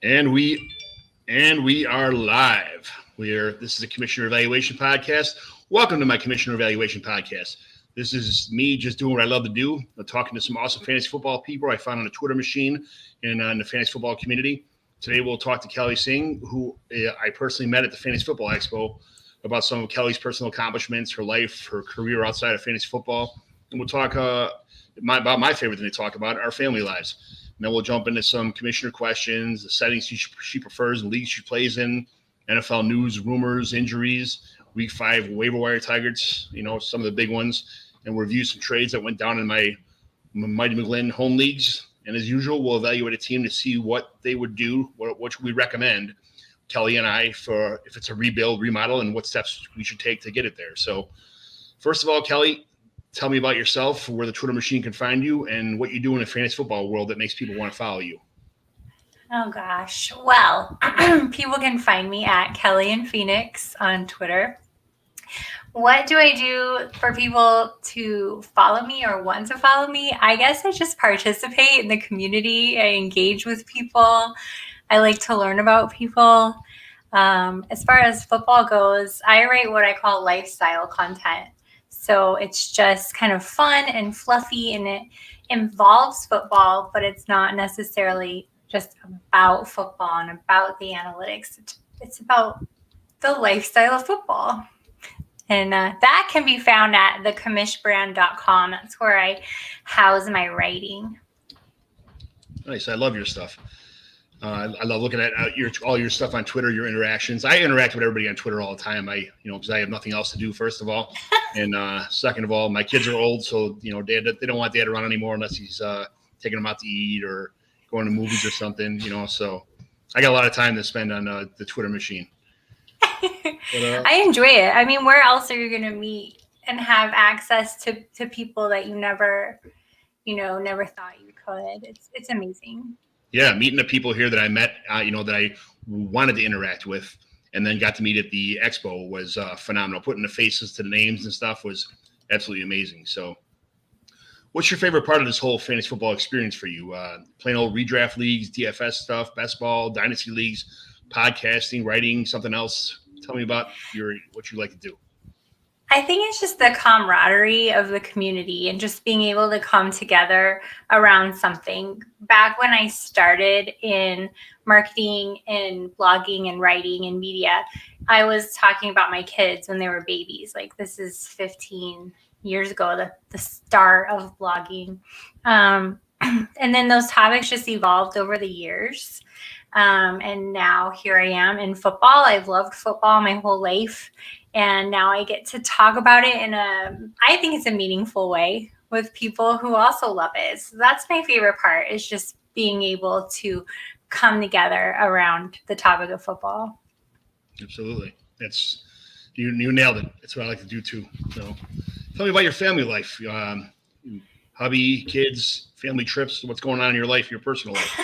And we are live. This is a Commissioner Evaluation Podcast. Welcome to my Commissioner Evaluation Podcast. This is me just doing what I love to do, talking to some awesome fantasy football people I found on the Twitter machine and in the fantasy football community. Today we'll talk to Kelly Singh, who I personally met at the Fantasy Football Expo, about some of Kelly's personal accomplishments, her life, her career outside of fantasy football. And we'll talk about my favorite thing to talk about, our family lives. And then we'll jump into some commissioner questions, the settings she prefers, and leagues she plays in, NFL news, rumors, injuries, Week 5 waiver wire targets, some of the big ones, and review some trades that went down in my Mighty McGlynn home leagues. And as usual, we'll evaluate a team to see what they would do, what we recommend, Kelly and I, for if it's a rebuild, remodel, and what steps we should take to get it there. So first of all, Kelly, tell me about yourself, where the Twitter machine can find you, and what you do in the fantasy football world that makes people want to follow you. Oh, gosh. Well, people can find me at Kelly in Phoenix on Twitter. What do I do for people to follow me or want to follow me? I guess I just participate in the community. I engage with people. I like to learn about people. As far as football goes, I write what I call lifestyle content. So it's just kind of fun and fluffy, and it involves football, but it's not necessarily just about football and about the analytics. It's about the lifestyle of football. And that can be found at thecomishbrand.com. That's where I house my writing. Nice. I love your stuff. I love looking at all your stuff on Twitter, your interactions. I interact with everybody on Twitter all the time. Because I have nothing else to do, first of all. And second of all, my kids are old, so, they don't want dad around anymore unless he's taking them out to eat or going to movies or something, So I got a lot of time to spend on the Twitter machine. But, I enjoy it. I mean, where else are you going to meet and have access to people that you never thought you could? It's amazing. Yeah, meeting the people here that I met, that I wanted to interact with, and then got to meet at the expo was phenomenal. Putting the faces to the names and stuff was absolutely amazing. So what's your favorite part of this whole fantasy football experience for you? Playing old redraft leagues, DFS stuff, best ball, dynasty leagues, podcasting, writing, something else? Tell me about what you like to do. I think it's just the camaraderie of the community and just being able to come together around something. Back when I started in marketing and blogging and writing and media, I was talking about my kids when they were babies. Like, this is 15 years ago, the start of blogging. And then those topics just evolved over the years. And now here I am in football. I've loved football my whole life. And now I get to talk about it I think it's a meaningful way with people who also love it. So that's my favorite part, is just being able to come together around the topic of football. Absolutely. You nailed it. That's what I like to do too. So tell me about your family life, hubby, kids, family trips. What's going on in your life, your personal life?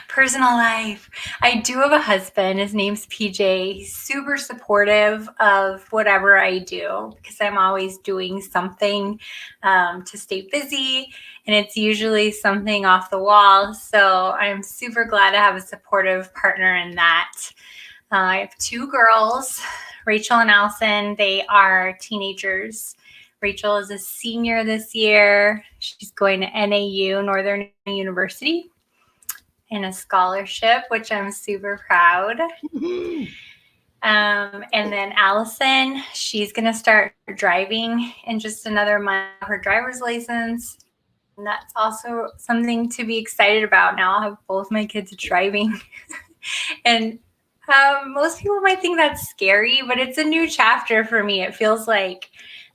Personal life. I do have a husband. His name's PJ. He's super supportive of whatever I do because I'm always doing something to stay busy, and it's usually something off the wall. So I'm super glad to have a supportive partner in that. I have 2 girls, Rachel and Allison. They are teenagers. Rachel is a senior this year. She's going to NAU, Northern University, in a scholarship, which I'm super proud. And then Allison, she's going to start driving in just another month, her driver's license. And that's also something to be excited about. Now I'll have both my kids driving. And most people might think that's scary, but it's a new chapter for me. It feels like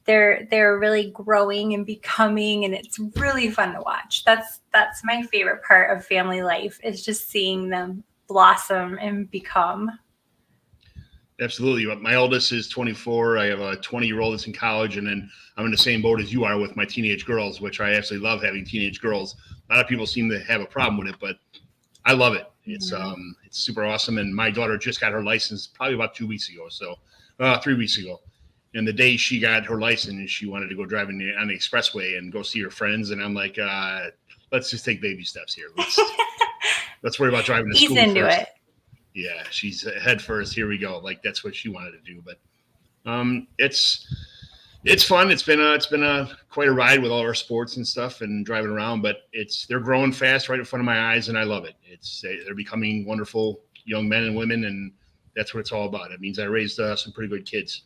they're really growing and becoming, and it's really fun to watch. That's my favorite part of family life, is just seeing them blossom and become. Absolutely. My oldest is 24. I have a 20-year-old that's in college, and then I'm in the same boat as you are with my teenage girls, which I absolutely love having teenage girls. A lot of people seem to have a problem with it, but I love it. It's super awesome. And my daughter just got her license probably about 2 weeks ago. So 3 weeks ago. And the day she got her license, she wanted to go driving on the expressway and go see her friends. And I'm like, let's just take baby steps here. Let's worry about driving to He's school into first. it. Yeah, she's head first. Here we go. Like that's what she wanted to do. But it's fun. It's been a quite a ride with all our sports and stuff and driving around. But they're growing fast right in front of my eyes, and I love it. They're becoming wonderful young men and women, and that's what it's all about. It means I raised some pretty good kids.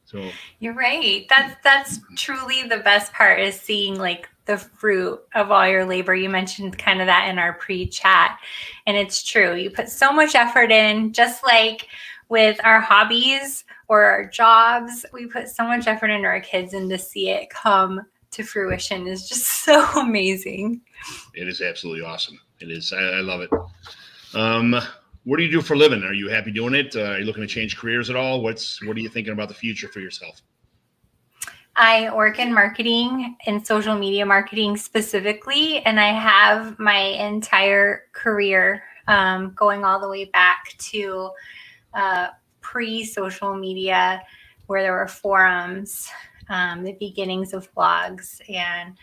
So you're right. That's truly the best part is seeing like the fruit of all your labor. You mentioned kind of that in our pre-chat, and it's true. You put so much effort in, just like with our hobbies or our jobs. We put so much effort into our kids, and to see it come to fruition is just so amazing. It is absolutely awesome. It is. I love it. What do you do for a living? Are you happy doing it? Are you looking to change careers at all? What are you thinking about the future for yourself? I work in marketing and social media marketing specifically, and I have my entire career going all the way back to pre-social media, where there were forums, the beginnings of blogs, and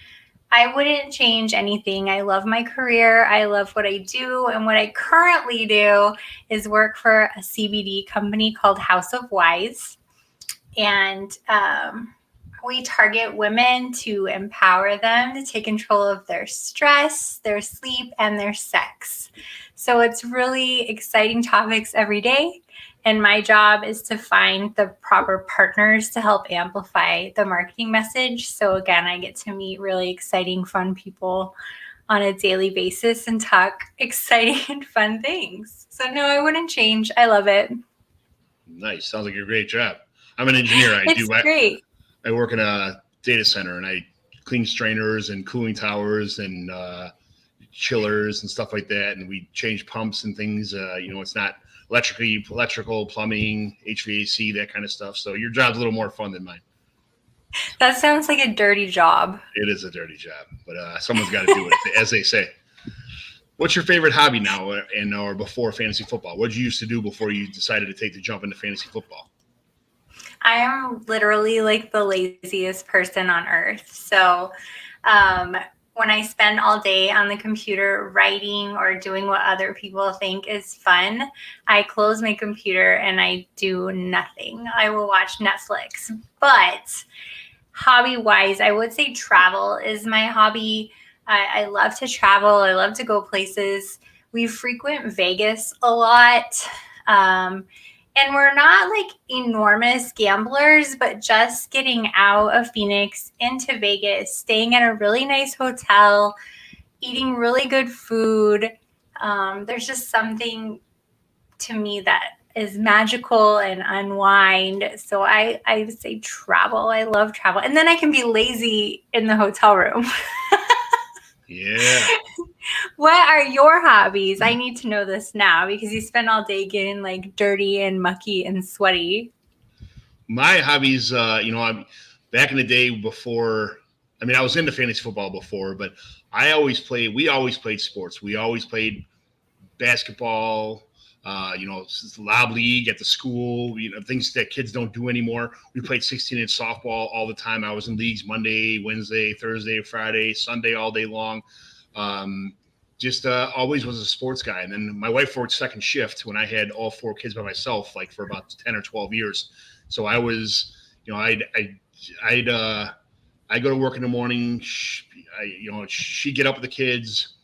I wouldn't change anything. I love my career. I love what I do. And what I currently do is work for a CBD company called House of Wise. And we target women to empower them to take control of their stress, their sleep, and their sex. So it's really exciting topics every day. And my job is to find the proper partners to help amplify the marketing message. So again, I get to meet really exciting, fun people on a daily basis and talk exciting and fun things. So no, I wouldn't change. I love it. Nice. Sounds like a great job. I'm an engineer. It's great. I work in a data center, and I clean strainers and cooling towers and chillers and stuff like that. And we change pumps and things. It's not electrical, plumbing, HVAC, that kind of stuff. So your job's a little more fun than mine. That sounds like a dirty job. It is a dirty job, but someone's got to do it, as they say. What's your favorite hobby now or before fantasy football? What did you used to do before you decided to take the jump into fantasy football? I am literally like the laziest person on earth. So when I spend all day on the computer writing or doing what other people think is fun, I close my computer and I do nothing. I will watch Netflix. But hobby-wise, I would say travel is my hobby. I love to travel. I love to go places. We frequent Vegas a lot. And we're not like enormous gamblers, but just getting out of Phoenix into Vegas, staying at a really nice hotel, eating really good food. There's just something to me that is magical and unwind. So I would say travel. I love travel. And then I can be lazy in the hotel room. Yeah. What are your hobbies? I need to know this now because you spend all day getting like dirty and mucky and sweaty. My hobbies, I'm back in the day before. I mean, I was into fantasy football before, but we always played sports. We always played basketball, lob league at the school, things that kids don't do anymore. We played 16-inch softball all the time. I was in leagues Monday, Wednesday, Thursday, Friday, Sunday, all day long. Always was a sports guy. And then my wife worked second shift when I had all four kids by myself, like for about 10 or 12 years. So I was, I'd go to work in the morning. She'd get up with the kids,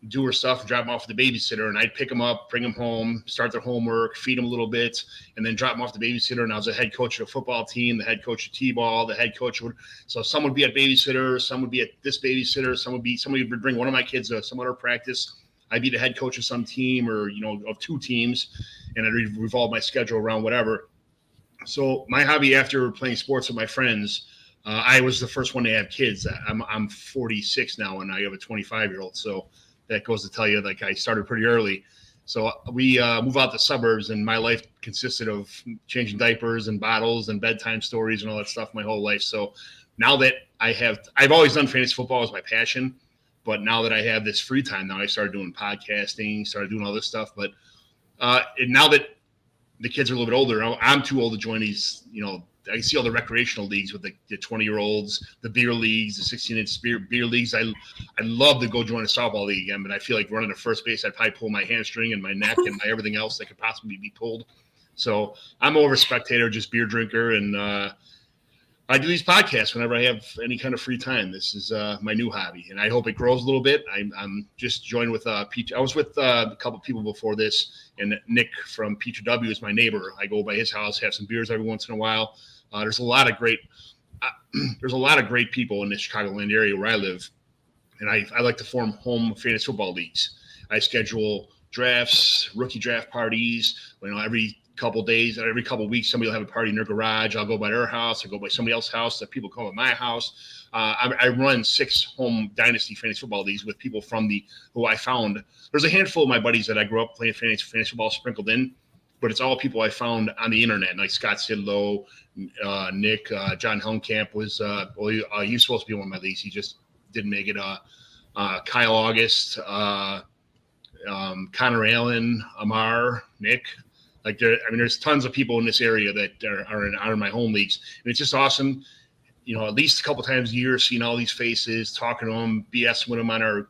do her stuff, and drive them off with the babysitter, and I'd pick them up, bring them home, start their homework, feed them a little bit, and then drop them off the babysitter. And I was the head coach of the football team, the head coach of T-ball, the head coach so some would be at babysitter, some would be at this babysitter, somebody would bring one of my kids to some other practice. I'd be the head coach of some team or, of two teams, and I'd revolve my schedule around whatever. So my hobby after playing sports with my friends, I was the first one to have kids. I'm 46 now, and I have a 25-year-old. So that goes to tell you, like, I started pretty early. So we moved out the suburbs, and my life consisted of changing diapers and bottles and bedtime stories and all that stuff my whole life. So now that I've always done fantasy football as my passion, but now that I have this free time, now I started doing podcasting, started doing all this stuff. But and now that the kids are a little bit older, I'm too old to join these, I see all the recreational leagues with the 20-year-olds, the beer leagues, the 16-inch beer leagues. I love to go join a softball league again, but I feel like running to first base, I'd probably pull my hamstring and my neck and my everything else that could possibly be pulled. So I'm more of a spectator, just beer drinker, and I do these podcasts whenever I have any kind of free time. This is my new hobby, and I hope it grows a little bit. I'm just joined with Pete. I was with a couple of people before this, and Nick from P2W is my neighbor. I go by his house, have some beers every once in a while. There's a lot of great people in this Chicagoland area where I live, and I like to form home fantasy football leagues. I schedule drafts, rookie draft parties. Every couple days, every couple weeks, somebody will have a party in their garage. I'll go by their house. I'll go by somebody else's house. That people come at my house. I run 6 home dynasty fantasy football leagues with people who I found. There's a handful of my buddies that I grew up playing fantasy football sprinkled in, but it's all people I found on the internet, like Scott Sidlow, Nick, John Helmkamp was he was supposed to be one of my leagues. He just didn't make it. Kyle August, Connor Allen, Amar, Nick. There's tons of people in this area that are in my home leagues, and it's just awesome. At least a couple times a year, seeing all these faces, talking to them, BS with them on our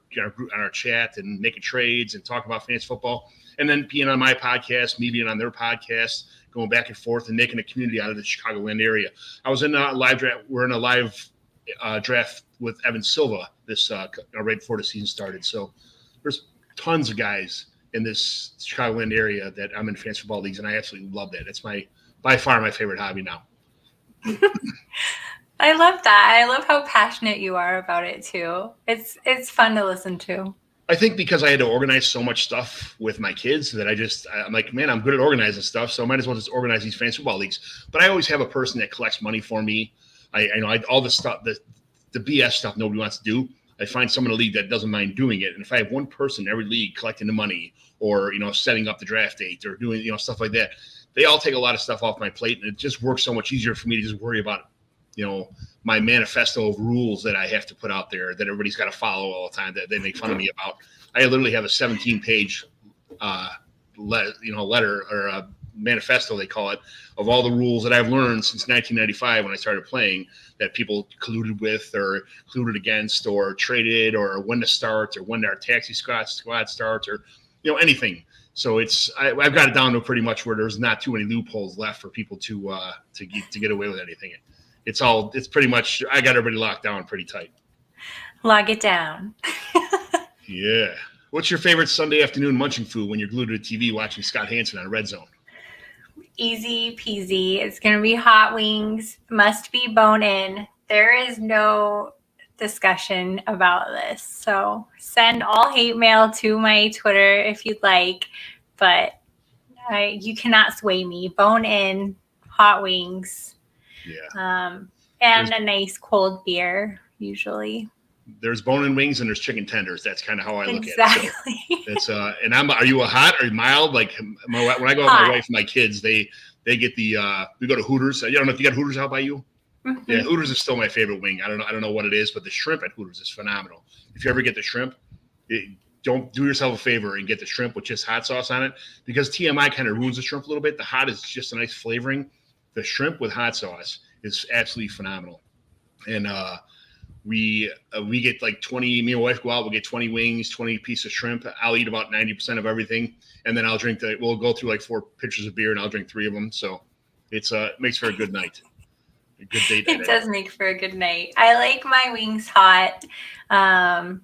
chat, and making trades and talking about fantasy football, and then being on my podcast, me being on their podcast, going back and forth and making a community out of the Chicagoland area. I was in a live draft. We're in a live draft with Evan Silva this right before the season started. So there's tons of guys in this Chicagoland area that I'm in fantasy football leagues, and I absolutely love that. It's by far my favorite hobby now. I love that. I love how passionate you are about it too. It's fun to listen to. I think because I had to organize so much stuff with my kids that I'm like, man, I'm good at organizing stuff, so I might as well just organize these fantasy football leagues. But I always have a person that collects money for me. All the stuff, the BS stuff nobody wants to do. I find someone in a league that doesn't mind doing it. And if I have one person in every league collecting the money or, setting up the draft date or doing, stuff like that, they all take a lot of stuff off my plate. And it just works so much easier for me to just worry about, my manifesto of rules that I have to put out there that everybody's got to follow all the time that they make fun of me about. I literally have a 17-page letter or a manifesto, they call it, of all the rules that I've learned since 1995 when I started playing that people colluded with or colluded against or traded or when to start or when our taxi squad starts or, anything. So I've got it down to pretty much where there's not too many loopholes left for people to get away with anything. It's pretty much, I got everybody locked down pretty tight. Log it down. Yeah. What's your favorite Sunday afternoon munching food when you're glued to the TV watching Scott Hansen on Red Zone? Easy peasy. It's going to be hot wings. Must be bone in. There is no discussion about this. So send all hate mail to my Twitter if you'd like. But you cannot sway me. Bone in, hot wings. Yeah. And a nice cold beer, usually. There's bone-in wings and there's chicken tenders. That's kind of how I look exactly. at it. So it's are you a hot or mild? Like when I go with my wife and my kids, they get we go to Hooters. I don't know if you got Hooters out by you. Mm-hmm. Yeah, Hooters is still my favorite wing. I don't know what it is, but the shrimp at Hooters is phenomenal. If you ever get the shrimp, don't do yourself a favor and get the shrimp with just hot sauce on it because TMI kind of ruins the shrimp a little bit. The hot is just a nice flavoring. The shrimp with hot sauce is absolutely phenomenal. And we get like 20, me and my wife go out, we'll get 20 wings, 20 pieces of shrimp. I'll eat about 90% of everything. And then I'll we'll go through like 4 pitchers of beer and I'll drink 3 of them. So it makes for a good night. A good date. It does make for a good night. I like my wings hot. I'm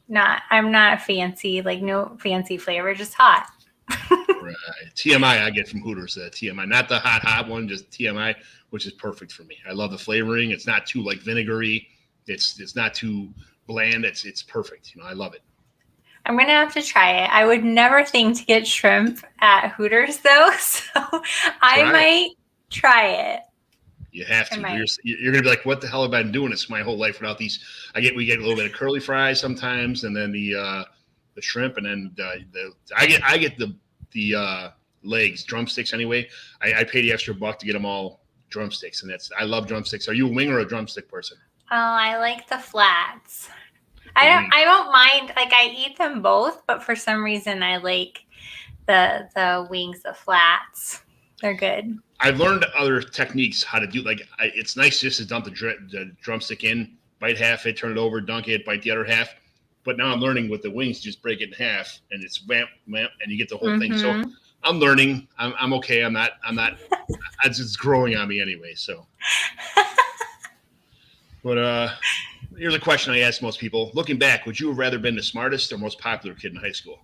not fancy, like no fancy flavor, just hot. Right. TMI I get from Hooters, TMI, not the hot one, just TMI, which is perfect for me. I love the flavoring. It's not too like vinegary. It's not too bland. It's perfect. I love it. I'm gonna have to try it. I would never think to get shrimp at Hooters though, so I might try it. You have to. You're gonna be like, what the hell have I been doing this my whole life without these? We get a little bit of curly fries sometimes, and then the shrimp, and then I get the legs, drumsticks anyway. I pay the extra $1 to get them all drumsticks, and I love drumsticks. Are you a wing or a drumstick person? Oh, I like the flats. I don't mind. Like I eat them both, but for some reason I like the wings, the flats. They're good. I've learned other techniques how to do. It's nice just to dump the drumstick in, bite half it, turn it over, dunk it, bite the other half. But now I'm learning with the wings, just break it in half, and it's wham, wham, and you get the whole thing. So I'm learning. I'm okay. I'm not. It's growing on me anyway. So, but here's a question I ask most people: looking back, would you have rather been the smartest or most popular kid in high school?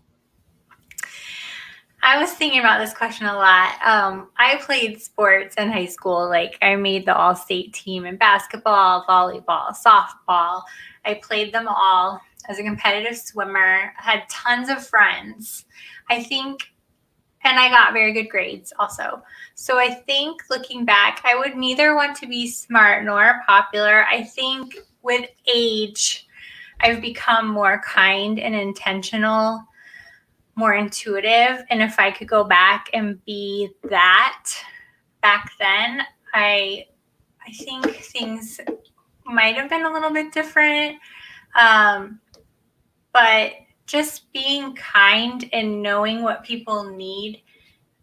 I was thinking about this question a lot. I played sports in high school. Like, I made the all-state team in basketball, volleyball, softball. I played them all as a competitive swimmer. I had tons of friends. I think, and I got very good grades also. So I think looking back, I would neither want to be smart nor popular. I think with age, I've become more kind and intentional, more intuitive. And if I could go back and be that back then, I think things might have been a little bit different. But just being kind and knowing what people need,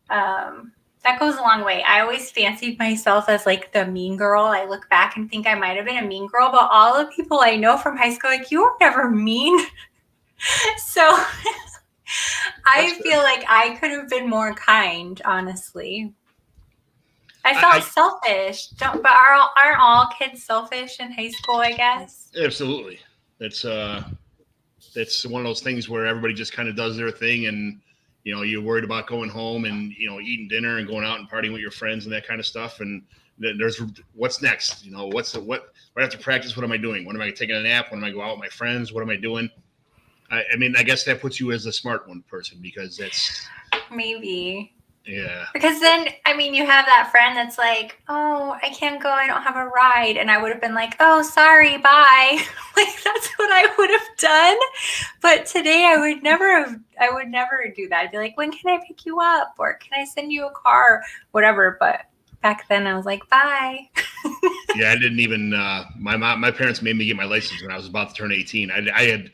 that goes a long way. I always fancied myself as like the mean girl. I look back and think I might have been a mean girl, but all the people I know from high school, like, you were never mean. So I feel like I could have been more kind, honestly. I felt selfish. But aren't all kids selfish in high school, I guess? Absolutely. That's one of those things where everybody just kind of does their thing, and you're worried about going home and eating dinner and going out and partying with your friends and that kind of stuff. And there's what's next. What right after practice? What am I doing? When am I taking a nap? When am I go out with my friends? What am I doing? I mean, I guess that puts you as a smart one person, because that's maybe. Yeah. Because then, I mean, you have that friend that's like, oh, I can't go. I don't have a ride. And I would have been like, oh, sorry, bye. Like, that's what I would have done. But today I would never do that. I'd be like, when can I pick you up? Or can I send you a car? Whatever. But back then I was like, bye. Yeah, I didn't even, my parents made me get my license when I was about to turn 18. I had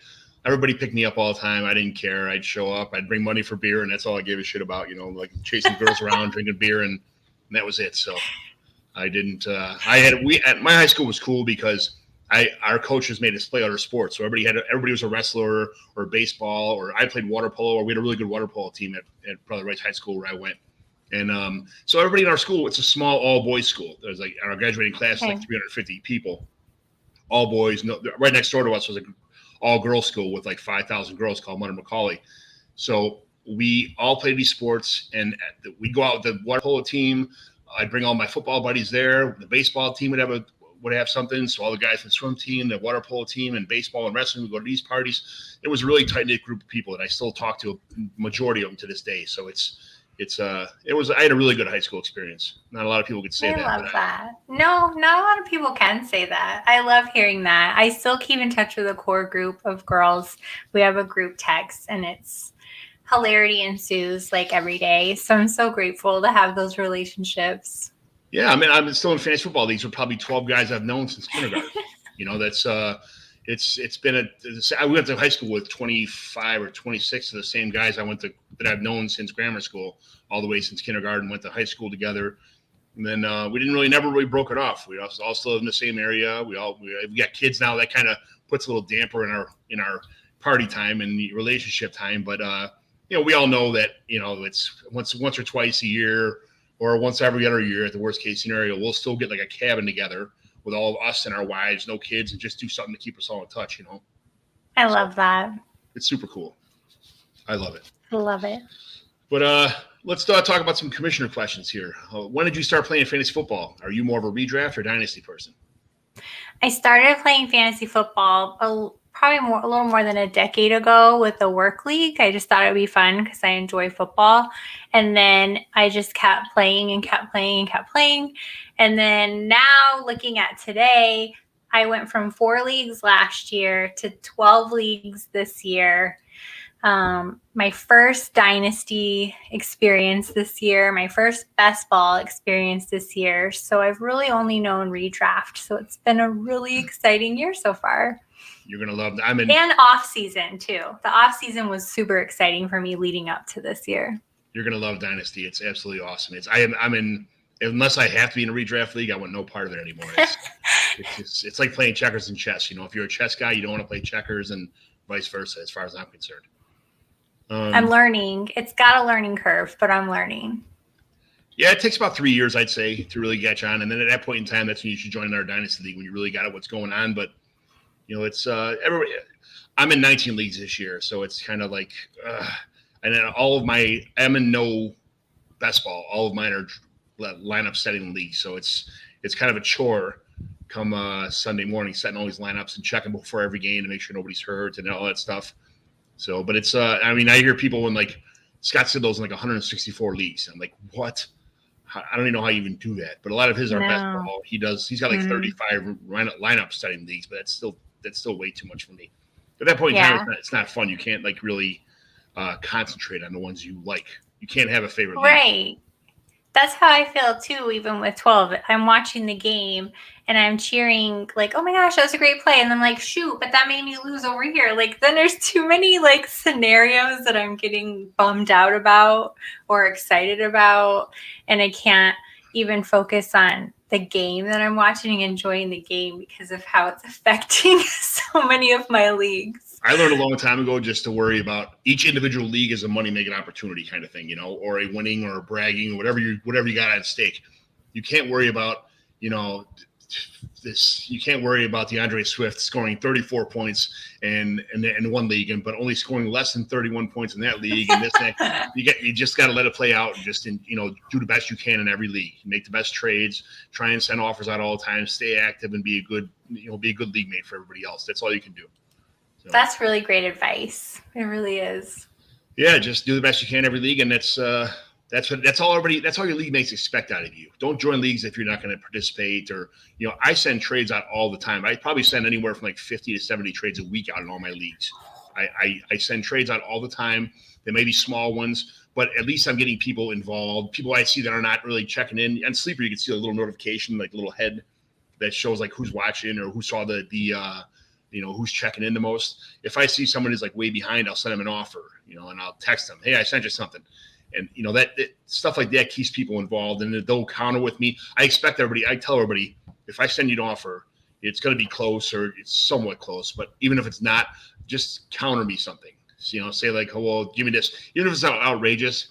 everybody picked me up all the time. I didn't care. I'd show up. I'd bring money for beer, and that's all I gave a shit about, like chasing girls around, drinking beer, and that was it. So I didn't at my high school was cool because our coaches made us play other sports. So everybody was a wrestler or baseball, or I played water polo, or we had a really good water polo team at Brother Rice High School where I went. And so everybody in our school, it's a small all-boys school. There's like our graduating class, like 350 people, all boys. No, right next door to us was a all-girls school with like 5,000 girls called Mother McCauley. So we all played these sports, and we'd go out with the water polo team. I'd bring all my football buddies there. The baseball team would have something. So all the guys from the swim team, the water polo team, and baseball and wrestling would go to these parties. It was a really tight-knit group of people, and I still talk to a majority of them to this day. So I had a really good high school experience. Not a lot of people could say that. I love that. No, not a lot of people can say that. I love hearing that. I still keep in touch with a core group of girls. We have a group text, and it's hilarity ensues like every day. So I'm so grateful to have those relationships. Yeah, I mean, I'm still in fantasy football leagues with probably 12 guys I've known since kindergarten. That's it's been I went to high school with 25 or 26 of the same guys that I've known since grammar school, all the way since kindergarten. Went to high school together, and then we never really broke it off. We all still live in the same area. We got kids now. That kind of puts a little damper in our party time and relationship time. But we all know that it's once or twice a year, or once every other year at the worst case scenario. We'll still get like a cabin together with all of us and our wives, no kids, and just do something to keep us all in touch, I love that. It's super cool. I love it. I love it. But let's talk about some commissioner questions here. When did you start playing fantasy football? Are you more of a redraft or dynasty person? I started playing fantasy football probably a little more than a decade ago with the work league. I just thought it would be fun because I enjoy football. And then I just kept playing and kept playing and kept playing. And then now looking at today, I went from 4 leagues last year to 12 leagues this year. My first dynasty experience this year, my first best ball experience this year. So I've really only known redraft. So it's been a really exciting year so far. You're going to love that. And off season too. The off season was super exciting for me leading up to this year. You're gonna love Dynasty. It's absolutely awesome. I'm in. Unless I have to be in a redraft league, I want no part of it anymore. It's like playing checkers and chess. If you're a chess guy, you don't want to play checkers, and vice versa. As far as I'm concerned, I'm learning. It's got a learning curve, but I'm learning. Yeah, it takes about 3 years, I'd say, to really catch on, and then at that point in time, that's when you should join our Dynasty league when you really got what's going on. But it's everybody. I'm in 19 leagues this year, so it's kind of like, and then I'm in no best ball. All of mine are lineup setting leagues, so it's kind of a chore come Sunday morning setting all these lineups and checking before every game to make sure nobody's hurt and all that stuff. So, but it's I hear people when like Scott Sidlow's in like 164 leagues. I'm like, what? I don't even know how you even do that. But a lot of his are best ball. He's got like 35 lineup setting leagues, but that's still way too much for me. At that point in time, it's not fun. You can't like really concentrate on the ones you like. You can't have a favorite league. Right. That's how I feel too, even with 12. I'm watching the game and I'm cheering like, oh my gosh, that was a great play. And I'm like, shoot, but that made me lose over here. Like then there's too many like scenarios that I'm getting bummed out about or excited about. And I can't even focus on the game that I'm watching and enjoying the game because of how it's affecting so many of my leagues. I learned a long time ago just to worry about each individual league as a money-making opportunity kind of thing, or a winning or a bragging or whatever you got at stake. You can't worry about, this. You can't worry about Deandre Swift scoring 34 points in one league, but only scoring less than 31 points in that league. And you just got to let it play out and just do the best you can in every league. Make the best trades. Try and send offers out all the time. Stay active and be a good league mate for everybody else. That's all you can do. So, that's really great advice. It really is. Yeah, just do the best you can every league, and that's all your league mates expect out of you. Don't join leagues if you're not going to participate, or I send trades out all the time. I probably send anywhere from like 50 to 70 trades a week out in all my leagues. I send trades out all the time. They may be small ones, but at least I'm getting people involved. People I see that are not really checking in. On Sleeper, you can see a little notification, like a little head that shows like who's watching or who saw the who's checking in the most. If I see someone is like way behind, I'll send them an offer, and I'll text them, hey, I sent you something. And, that stuff like that keeps people involved, and they'll counter with me. I tell everybody, if I send you an offer, it's going to be close or it's somewhat close. But even if it's not, just counter me something. So, say like, oh, well, give me this. Even if it's not outrageous,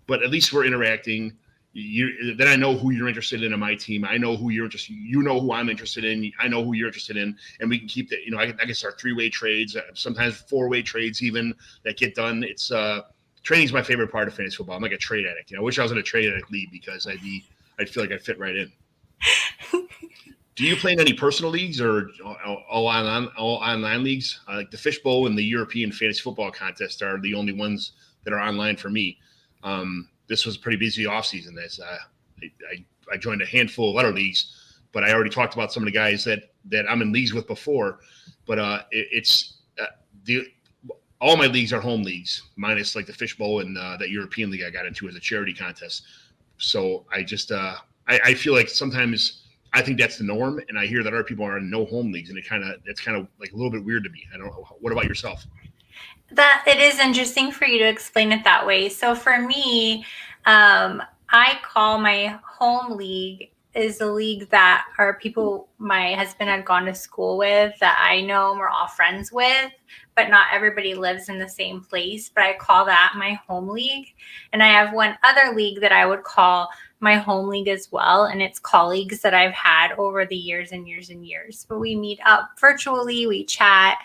but at least we're interacting. Then I know who you're interested in my team. I know who you're interested. You know who I'm interested in. I know who you're interested in, and we can keep that. I can start 3-way trades, sometimes 4-way trades even that get done. It's trading is my favorite part of fantasy football. I'm like a trade addict. I wish I was in a trade addict league because I'd feel like I'd fit right in. Do you play in any personal leagues or all online leagues? Like the Fishbowl and the European Fantasy Football Contest are the only ones that are online for me. This was a pretty busy offseason. As I joined a handful of other leagues, but I already talked about some of the guys that I'm in leagues with before. But all my leagues are home leagues, minus like the Fishbowl and that European league I got into as a charity contest. So I just I feel like sometimes I think that's the norm, and I hear that other people are in no home leagues, and it's kind of like a little bit weird to me. I don't know. What about yourself? That it is interesting for you to explain it that way. So for me, I call my home league is a league that are people my husband had gone to school with that I know we're all friends with, but not everybody lives in the same place. But I call that my home league. And I have one other league that I would call my home league as well. And it's colleagues that I've had over the years and years and years. But we meet up virtually, we chat.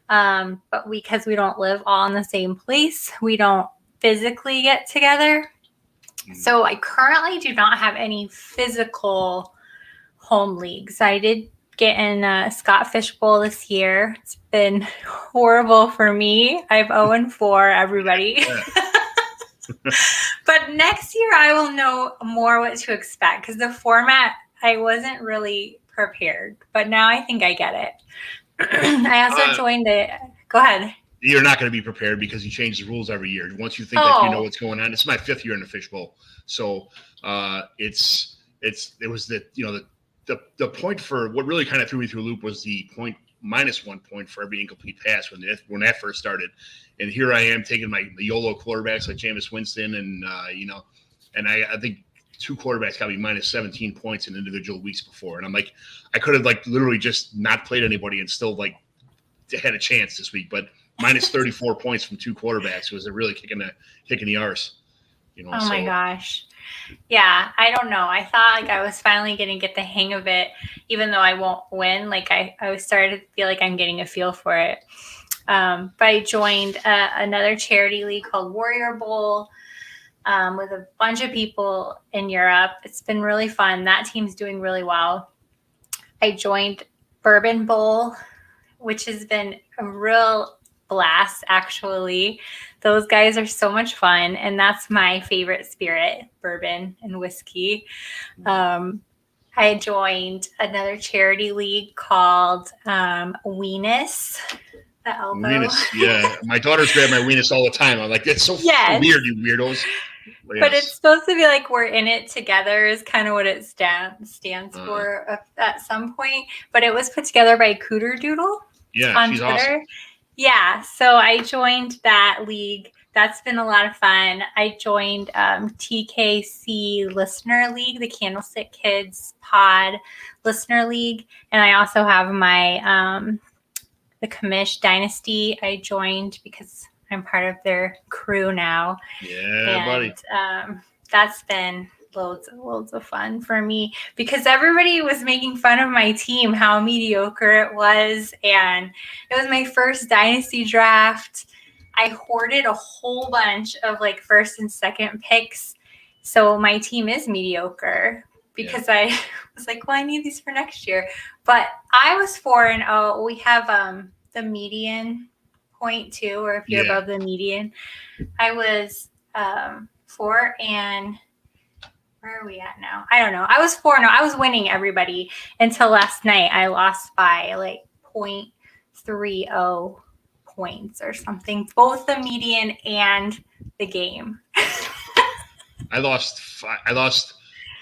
But because we don't live all in the same place, we don't physically get together. So I currently do not have any physical home leagues. I did get in Scott Fishbowl this year. It's been horrible for me. I've 0-4, everybody. But next year I will know more what to expect because the format, I wasn't really prepared. But now I think I get it. I also joined it. Go ahead. You're not going to be prepared because you change the rules every year. Once you think that you know what's going on, it's my 5th year in the Fishbowl, so it was the point for what really kind of threw me through a loop was the point minus 1 point for every incomplete pass when that first started. And here I am taking the YOLO quarterbacks like Jameis Winston and and I think 2 quarterbacks got me minus 17 points in individual weeks before. And I'm like, I could have like literally just not played anybody and still like had a chance this week, but minus 34 points from 2 quarterbacks was really kicking the arse. Oh my gosh. Yeah, I don't know. I thought like I was finally going to get the hang of it, even though I won't win. Like I was starting to feel like I'm getting a feel for it. But I joined another charity league called Warrior Bowl with a bunch of people in Europe. It's been really fun. That team's doing really well. I joined Bourbon Bowl, which has been a real blast, actually. Those guys are so much fun, and that's my favorite spirit, bourbon and whiskey. I joined another charity league called Weenus. The elbow. Weenus, yeah. My daughters grab my Weenus all the time. I'm like, that's so weird, you weirdos. But it's supposed to be like we're in it together is kind of what it stands for at some point. But it was put together by Cooter Doodle on she's Twitter. awesome. Yeah, so I joined that league. That's been a lot of fun. I joined TKC Listener League, the Candlestick Kids Pod Listener League. And I also have my the Commish Dynasty I joined because I'm part of their crew now. Yeah, buddy. That's been loads of fun for me because everybody was making fun of my team, how mediocre it was. And it was my first dynasty draft. I hoarded a whole bunch of like first and second picks. So my team is mediocre because I was like, well, I need these for next year. But I was 4-0. We have the median point too, or if you're above the median. I was 4 and where are we at now? I don't know. I was 4-0. I was winning everybody until last night. I lost by like 0.30 points or something, both the median and the game. I lost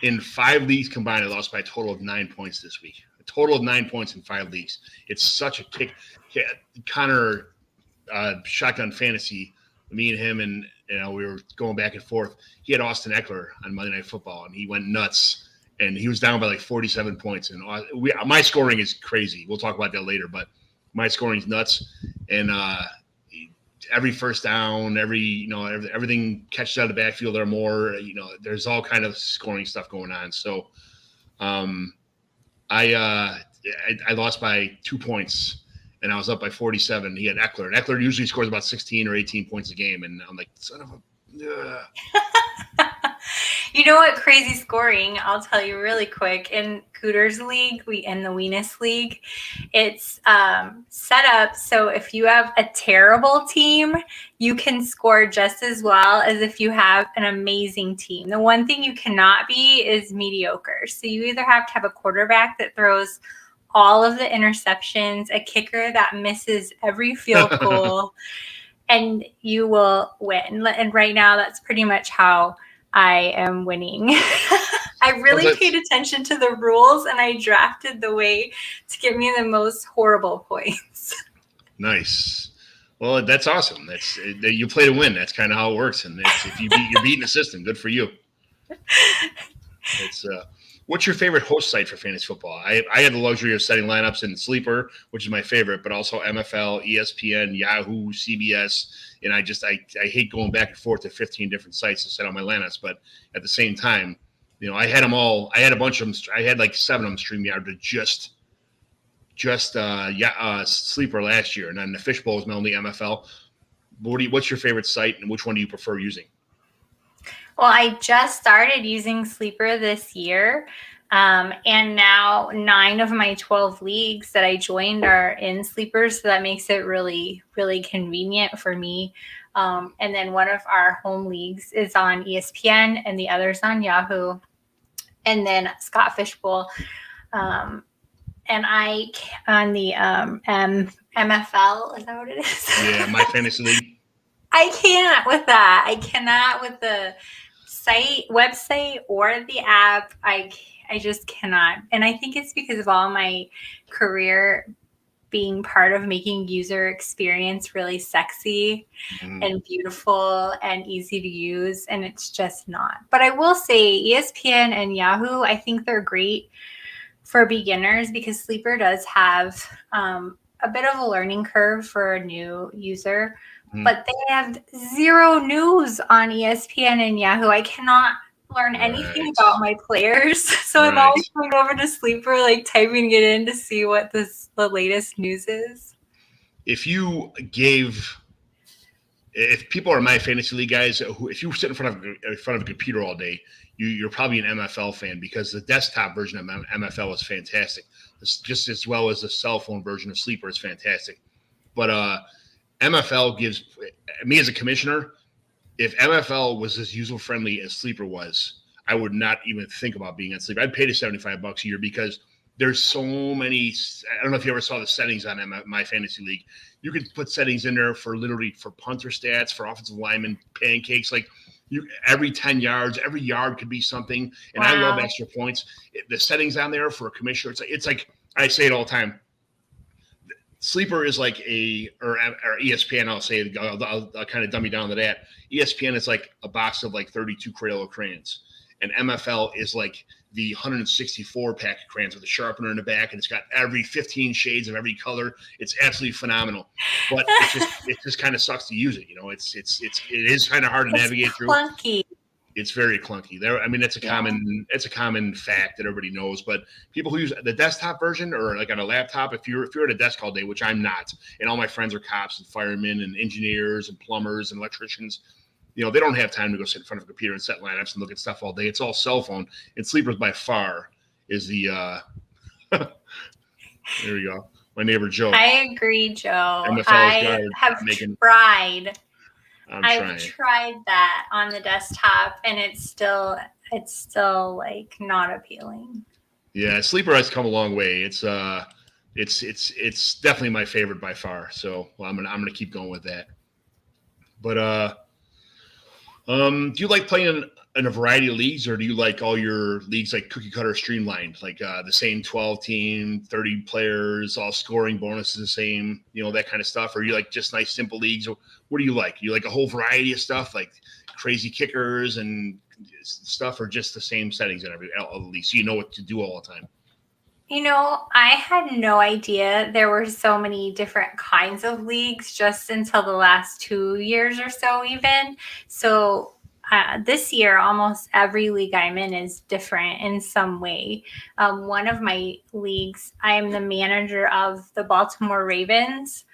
in 5 leagues combined. I lost by a total of 9 points this week. A total of 9 points in 5 leagues. It's such a kick. Yeah, Connor, Shotgun Fantasy, me and him, and we were going back and forth. He had Austin Eckler on Monday Night Football, and he went nuts. And he was down by like 47 points. And my scoring is crazy. We'll talk about that later, but my scoring is nuts. And every first down, everything catches out of the backfield or more. There's all kind of scoring stuff going on. So I lost by 2 points. And I was up by 47. He had Eckler. And Eckler usually scores about 16 or 18 points a game. And I'm like, son of a... You know what? Crazy scoring. I'll tell you really quick. In Cooter's League, in the Weenus League, it's set up so if you have a terrible team, you can score just as well as if you have an amazing team. The one thing you cannot be is mediocre. So you either have to have a quarterback that throws all of the interceptions, a kicker that misses every field goal, and you will win. And right now, that's pretty much how I am winning. I really paid attention to the rules, and I drafted the way to get me the most horrible points. Nice. Well, that's awesome. You play to win. That's kind of how it works. And if you're beating the system, good for you. What's your favorite host site for fantasy football? I had the luxury of setting lineups in Sleeper, which is my favorite, but also MFL, ESPN, Yahoo, CBS, and I hate going back and forth to 15 different sites to set up my lineups. But at the same time, I had them all. I had a bunch of them. I had like 7 of them StreamYard to just Sleeper last year, and then the Fishbowl is my only MFL. What's your favorite site, and which one do you prefer using? Well, I just started using Sleeper this year, and now 9 of my 12 leagues that I joined are in Sleeper, so that makes it really, really convenient for me. And then one of our home leagues is on ESPN, and the other's on Yahoo, and then Scott Fishbowl. And I on the MFL, is that what it is? Yeah, My Fantasy League. I can't with that. I cannot with the website or the app. I just cannot. And I think it's because of all my career being part of making user experience really sexy and beautiful and easy to use, and it's just not. But I will say ESPN and Yahoo, I think they're great for beginners because Sleeper does have a bit of a learning curve for a new user, but they have zero news on ESPN and Yahoo. I cannot learn anything about my players. So I'm always going over to Sleeper, like typing it in to see what the latest news is. If people are my fantasy league guys, if you sit in front of a computer all day, you're probably an MFL fan because the desktop version of MFL is fantastic. It's just as well as the cell phone version of Sleeper is fantastic. But MFL gives me as a commissioner, if MFL was as user friendly as Sleeper was, I would not even think about being on Sleeper. I'd pay the $75 a year because there's so many. I don't know if you ever saw the settings on my fantasy league. You could put settings in there for punter stats, for offensive linemen, pancakes. Like every 10 yards, every yard could be something. And I love extra points. The settings on there for a commissioner, it's like I say it all the time. Sleeper is like or ESPN. I'll say I'll kind of dummy down to that. ESPN is like a box of like 32 Crayola crayons, and MFL is like the 164 pack of crayons with a sharpener in the back, and it's got every 15 shades of every color. It's absolutely phenomenal, but it just kind of sucks to use it. It is kind of hard to navigate through. Clunky. It's very clunky. It's a common fact that everybody knows. But people who use the desktop version or like on a laptop, if you're at a desk all day, which I'm not, and all my friends are cops and firemen and engineers and plumbers and electricians, they don't have time to go sit in front of a computer and set lineups and look at stuff all day. It's all cell phone. And Sleepers by far is the there we go. My neighbor Joe. I agree, Joe. I've tried that on the desktop, and it's still like not appealing. Yeah, Sleeper has come a long way. It's definitely my favorite by far. So I'm gonna keep going with that. But do you like playing in a variety of leagues, or do you like all your leagues like cookie cutter streamlined, like the same 12 team, 30 players, all scoring bonuses the same, that kind of stuff? Or you like just nice simple leagues? Or what do you like? You like a whole variety of stuff, like crazy kickers and stuff, or just the same settings in every league, so you know what to do all the time? I had no idea there were so many different kinds of leagues just until the last 2 years or so even. So this year, almost every league I'm in is different in some way. One of my leagues, I am the manager of the Baltimore Ravens.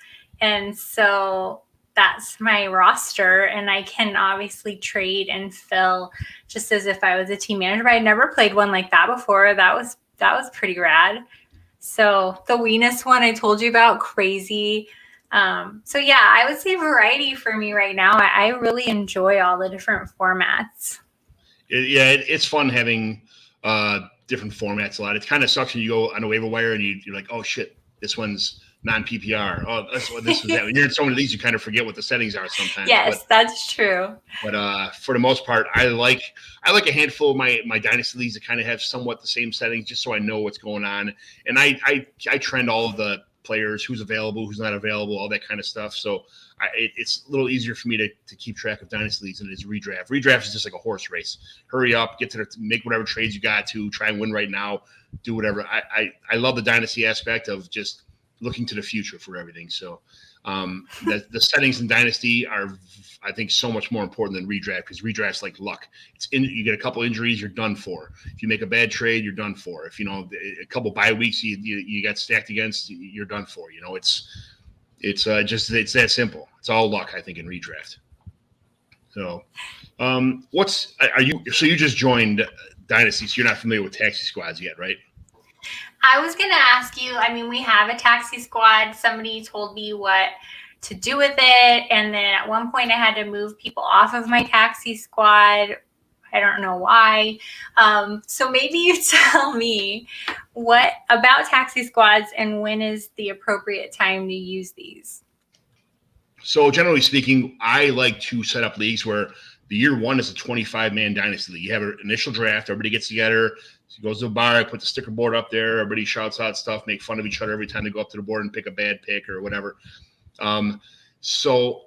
And so that's my roster, and I can obviously trade and fill just as if I was a team manager. But I never played one like that before. That was pretty rad. So the Weenus one I told you about, crazy. So yeah, I would say variety for me right now. I really enjoy all the different formats. It's fun having different formats a lot. It kind of sucks when you go on a waiver wire and you're like, oh shit, this one's non-PPR. Oh, this is that. When you're in so many of these, you kind of forget what the settings are sometimes. Yes, that's true. But for the most part, I like a handful of my dynasty leagues that kind of have somewhat the same settings, just so I know what's going on. And I trend all of the players, who's available, who's not available, all that kind of stuff. So it's a little easier for me to keep track of dynasty leagues than it is redraft. Redraft is just like a horse race. Hurry up, get to make whatever trades you got to, try and win right now, do whatever. I love the dynasty aspect of just looking to the future for everything. So the settings in dynasty are, I think, so much more important than redraft, because redraft's like luck. You get a couple injuries, you're done for. If you make a bad trade, you're done for. If a couple bye weeks you got stacked against, you're done for. It's that simple. It's all luck, I think, in redraft. So you just joined dynasty, so you're not familiar with taxi squads yet, right? I was going to ask you, we have a taxi squad. Somebody told me what to do with it. And then at one point I had to move people off of my taxi squad. I don't know why. So maybe you tell me what about taxi squads and when is the appropriate time to use these? So generally speaking, I like to set up leagues where The year one is a 25-man dynasty league. You have an initial draft. Everybody gets together. Goes to a bar, put the sticker board up there. Everybody shouts out stuff, make fun of each other every time they go up to the board and pick a bad pick or whatever. So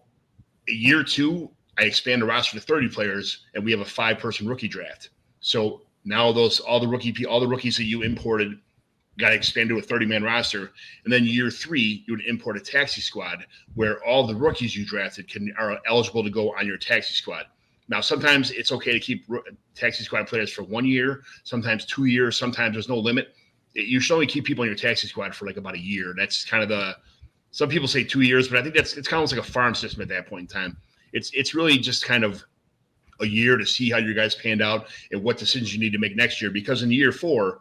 year two, I expand the roster to 30 players, and we have a 5-person rookie draft. So now all the rookies that you imported got to expand to a 30-man roster. And then year three, you would import a taxi squad where all the rookies you drafted are eligible to go on your taxi squad. Now, sometimes it's okay to keep taxi squad players for 1 year, sometimes 2 years, sometimes there's no limit. You should only keep people in your taxi squad for like about a year. That's kind of some people say 2 years, but I think it's kind of almost like a farm system at that point in time. It's really just kind of a year to see how your guys panned out and what decisions you need to make next year. Because in year four,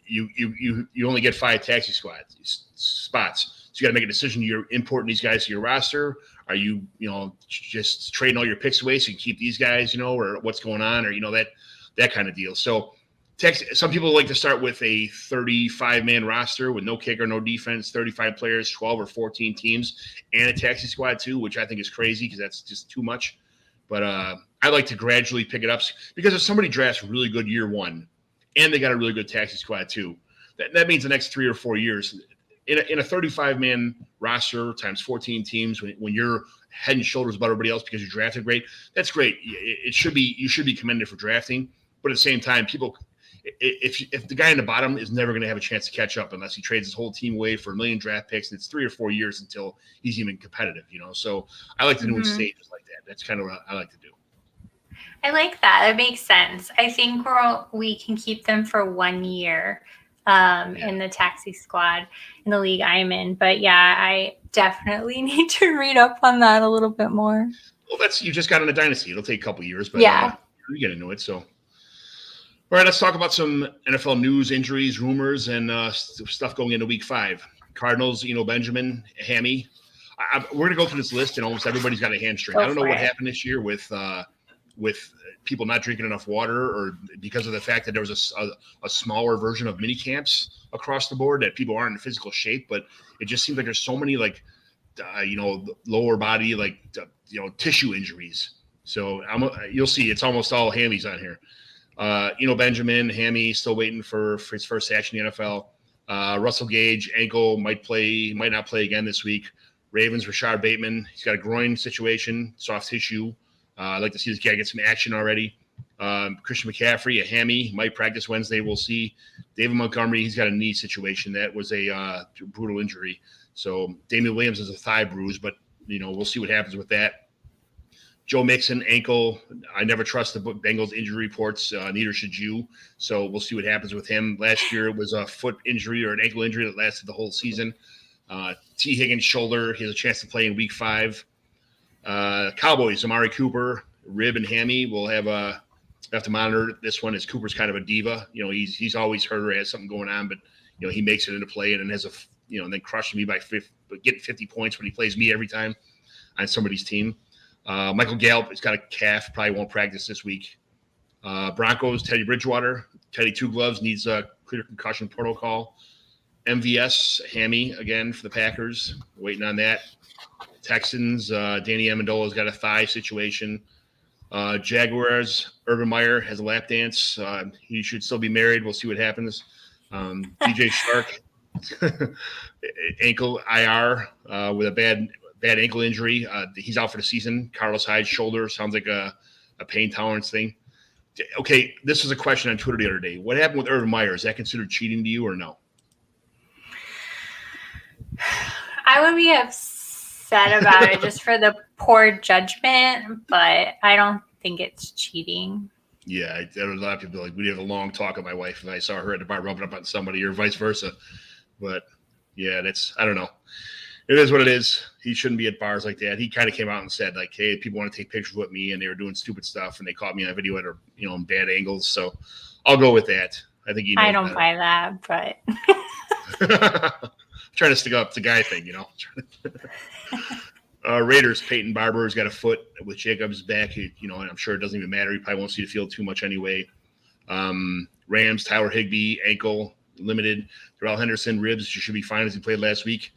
you only get 5 taxi squad spots. So you got to make a decision. You're importing these guys to your roster. Are you just trading all your picks away so you can keep these guys, or what's going on, or that kind of deal. So some people like to start with a 35-man roster with no kicker, no defense, 35 players, 12 or 14 teams, and a taxi squad too, which I think is crazy because that's just too much. But I like to gradually pick it up because if somebody drafts really good year one and they got a really good taxi squad too, that means the next 3 or 4 years in a 35-man roster times 14 teams, when you're head and shoulders above everybody else because you drafted great, that's great. You should be commended for drafting. But at the same time, if the guy in the bottom is never going to have a chance to catch up unless he trades his whole team away for 1 million draft picks, and it's 3 or 4 years until he's even competitive, So I like to do in stages like that. That's kind of what I like to do. I like that. It makes sense. I think we can keep them for 1 year in the taxi squad in the league I'm in. But yeah, I definitely need to read up on that a little bit more. Well, you just got in a dynasty. It'll take a couple years, but you get into it. So, all right, let's talk about some NFL news, injuries, rumors, and stuff going into week 5. Cardinals, Benjamin, hammy. We're going to go through this list, and almost everybody's got a hamstring. I don't know what happened this year with people not drinking enough water, or because of the fact that there was a smaller version of mini camps across the board that people aren't in physical shape, but it just seems like there's so many lower body, tissue injuries. So you'll see it's almost all hammies on here. Benjamin, hammy, still waiting for his first action in the NFL. Russell Gage, ankle, might not play again this week. Ravens, Rashard Bateman, he's got a groin situation, soft tissue. I'd like to see this guy get some action already. Christian McCaffrey, a hammy, might practice Wednesday. We'll see. David Montgomery, he's got a knee situation. That was a brutal injury. So Damian Williams has a thigh bruise, but, we'll see what happens with that. Joe Mixon, ankle. I never trust the Bengals injury reports. Neither should you. So we'll see what happens with him. Last year it was a foot injury or an ankle injury that lasted the whole season. T. Higgins, shoulder. He has a chance to play in week 5. Cowboys, Amari Cooper, rib and hammy. We'll have to monitor this one, as Cooper's kind of a diva. He's always hurt or has something going on, but he makes it into play and then has then crushing me by getting 50 points when he plays me every time on somebody's team. Michael Gallup has got a calf, probably won't practice this week. Broncos, Teddy Bridgewater, Teddy Two Gloves needs a clear concussion protocol. MVS, hammy again for the Packers, waiting on that. Texans, Danny Amendola's got a thigh situation. Jaguars, Urban Meyer has a lap dance. He should still be married. We'll see what happens. DJ Shark, ankle IR with a bad ankle injury. He's out for the season. Carlos Hyde's shoulder sounds like a pain tolerance thing. Okay, this was a question on Twitter the other day. What happened with Urban Meyer? Is that considered cheating to you or no? I would be upset about it just for the poor judgment, but I don't think it's cheating. Yeah, there was a lot of people we have a long talk with my wife, and I saw her at the bar rubbing up on somebody, or vice versa. But yeah, I don't know. It is what it is. He shouldn't be at bars like that. He kind of came out and said, hey, people want to take pictures with me, and they were doing stupid stuff, and they caught me on a video at in bad angles. So I'll go with that. I think I don't buy that, but trying to stick up the guy thing, Raiders, Peyton Barber's got a foot with Jacobs back. And I'm sure it doesn't even matter. He probably won't see the field too much anyway. Rams, Tyler Higbee, ankle limited. Darrell Henderson, ribs. He should be fine as he played last week.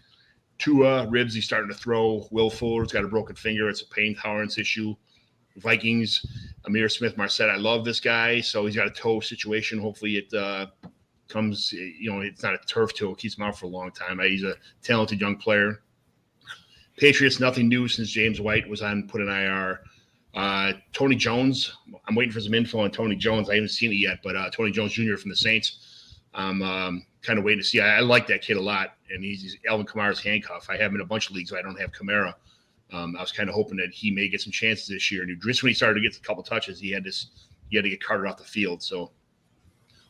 Tua, ribs. He's starting to throw. Will Fuller's got a broken finger. It's a pain tolerance issue. Vikings, Amir Smith-Marset. I love this guy. So he's got a toe situation. Hopefully it comes, it's not a turf toe. It keeps him out for a long time. He's a talented young player. Patriots, nothing new since James White was put in IR. Tony Jones, I'm waiting for some info on Tony Jones. I haven't seen it yet, but Tony Jones Jr. from the Saints. I'm kind of waiting to see. I like that kid a lot, and he's Alvin Kamara's handcuff. I have him in a bunch of leagues, but I don't have Kamara. I was kind of hoping that he may get some chances this year. And just when he started to get a couple touches, he had to get carted off the field. So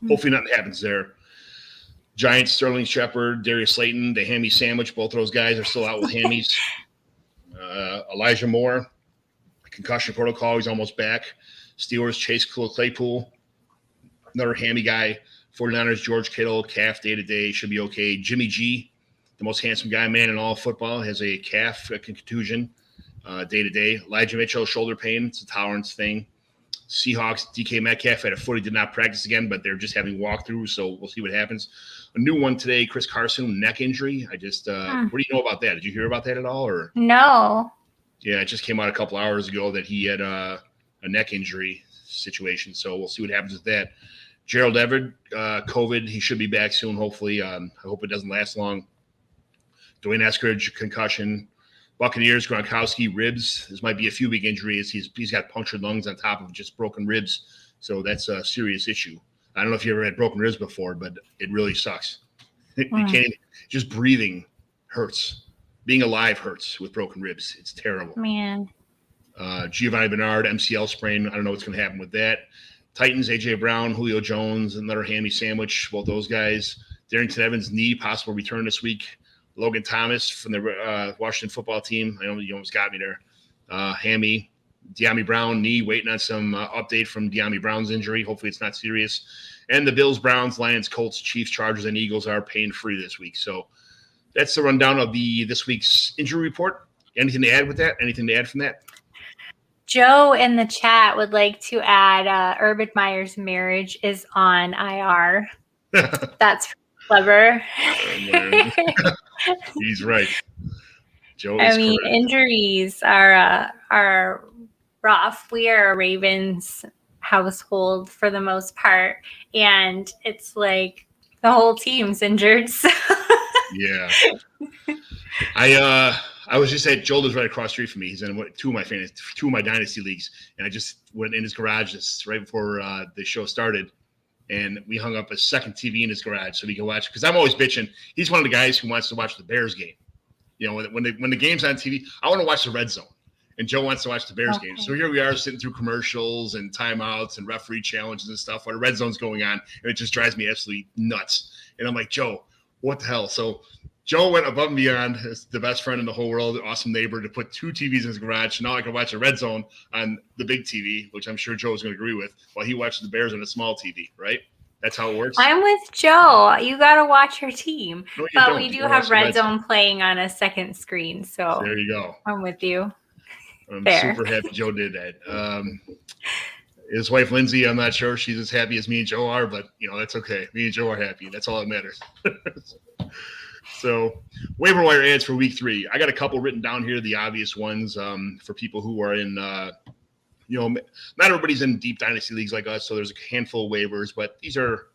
hopefully nothing happens there. Giants, Sterling Shepard, Darius Slayton, the hammy sandwich. Both of those guys are still out with hammies. Elijah Moore, concussion protocol. He's almost back. Steelers, Chase Claypool, another hammy guy. 49ers, George Kittle, calf day-to-day, should be okay. Jimmy G, the most handsome man in all football, has a calf contusion day-to-day. Elijah Mitchell, shoulder pain. It's a tolerance thing. Seahawks, DK Metcalf had a foot. He did not practice again, but they're just having walkthroughs, so we'll see what happens. A new one today, Chris Carson, neck injury. What do you know about that? Did you hear about that at all? Or No. Yeah, it just came out a couple hours ago that he had a neck injury situation, so we'll see what happens with that. Gerald Everett, COVID, he should be back soon, hopefully. I hope it doesn't last long. Dwayne Eskridge, concussion. Buccaneers, Gronkowski, ribs. This might be a few big injuries. He's got punctured lungs on top of just broken ribs, so that's a serious issue. I don't know if you ever had broken ribs before, but it really sucks. You can't even, just breathing hurts. Being alive hurts with broken ribs. It's terrible. Man. Giovanni Bernard, MCL sprain. I don't know what's going to happen with that. Titans, A.J. Brown, Julio Jones, another hammy sandwich. Both those guys. Darrington Evans, knee, possible return this week. Logan Thomas from the Washington football team. I know you almost got me there. Hammy. De'Ami Brown, knee, waiting on some update from De'Ami Brown's injury. Hopefully it's not serious. And the Bills, Browns, Lions, Colts, Chiefs, Chargers, and Eagles are pain-free this week. So that's the rundown of this week's injury report. Anything to add with that? Anything to add from that? Joe in the chat would like to add Urban Meyer's marriage is on IR. That's clever. He's right. Joe is correct. Injuries are rough. We are a Ravens household for the most part, and it's like the whole team's injured. So. Yeah. I was just at Joel is right across the street from me. He's in two of my dynasty leagues, and I just went in his garage just right before the show started, and we hung up a second TV in his garage so we can watch. Because I'm always bitching. He's one of the guys who wants to watch the Bears game. You know, when the game's on TV, I want to watch the red zone, and Joe wants to watch the Bears game. So here we are sitting through commercials and timeouts and referee challenges and stuff while the red zone's going on, and it just drives me absolutely nuts. And I'm like, Joe, what the hell? So Joe went above and beyond as the best friend in the whole world, awesome neighbor, to put two TVs in his garage. So now I can watch the red zone on the big TV, which I'm sure Joe's going to agree with, while he watches the Bears on a small TV, right? That's how it works. I'm with Joe. You got to watch your team. No, but we do have red zone playing on a second screen. So there you go. I'm with you. I'm super happy Joe did that. His wife, Lindsay, I'm not sure she's as happy as me and Joe are, but, that's okay. Me and Joe are happy. That's all that matters. So waiver wire ads for week 3. I got a couple written down here, the obvious ones for people who are in, not everybody's in deep dynasty leagues like us, so there's a handful of waivers, but these are,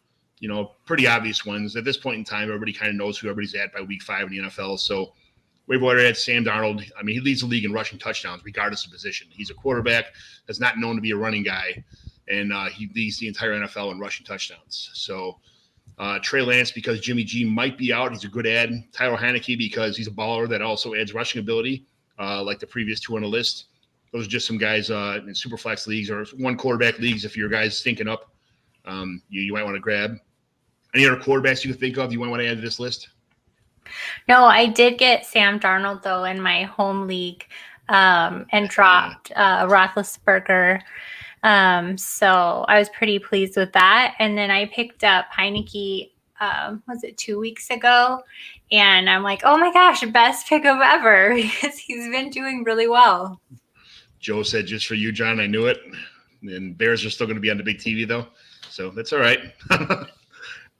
pretty obvious ones. At this point in time, everybody kind of knows who everybody's at by week 5 in the NFL. So waiver wire ads, Sam Darnold. I mean, he leads the league in rushing touchdowns regardless of position. He's a quarterback that's not known to be a running guy, and he leads the entire NFL in rushing touchdowns. So Trey Lance, because Jimmy G might be out, he's a good ad. Tyler Heineke, because he's a baller that also adds rushing ability, like the previous 2 on the list. Those are just some guys in super flex leagues or one quarterback leagues. If your guys stinking up, you might want to grab. Any other quarterbacks you can think of you might want to add to this list? No, I did get Sam Darnold, though, in my home league and dropped Roethlisberger. So I was pretty pleased with that. And then I picked up Heineke, was it 2 weeks ago? And I'm like, oh my gosh, best pickup ever, because he's been doing really well. Joe said, just for you, John, I knew it. And Bears are still going to be on the big TV, though. So that's all right.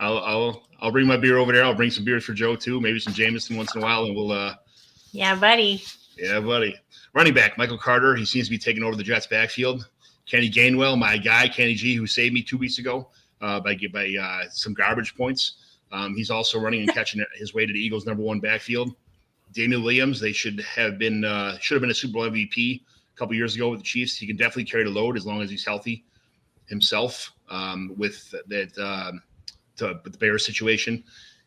I'll bring my beer over there. I'll bring some beers for Joe, too. Maybe some Jameson once in a while. And we'll yeah, buddy. Yeah, buddy. Running back, Michael Carter. He seems to be taking over the Jets' backfield. Kenny Gainwell, my guy, Kenny G, who saved me 2 weeks ago by some garbage points. He's also running and catching his way to the Eagles' #1 backfield. Damian Williams, they should have been a Super Bowl MVP a couple years ago with the Chiefs. He can definitely carry the load as long as he's healthy himself with the Bears situation.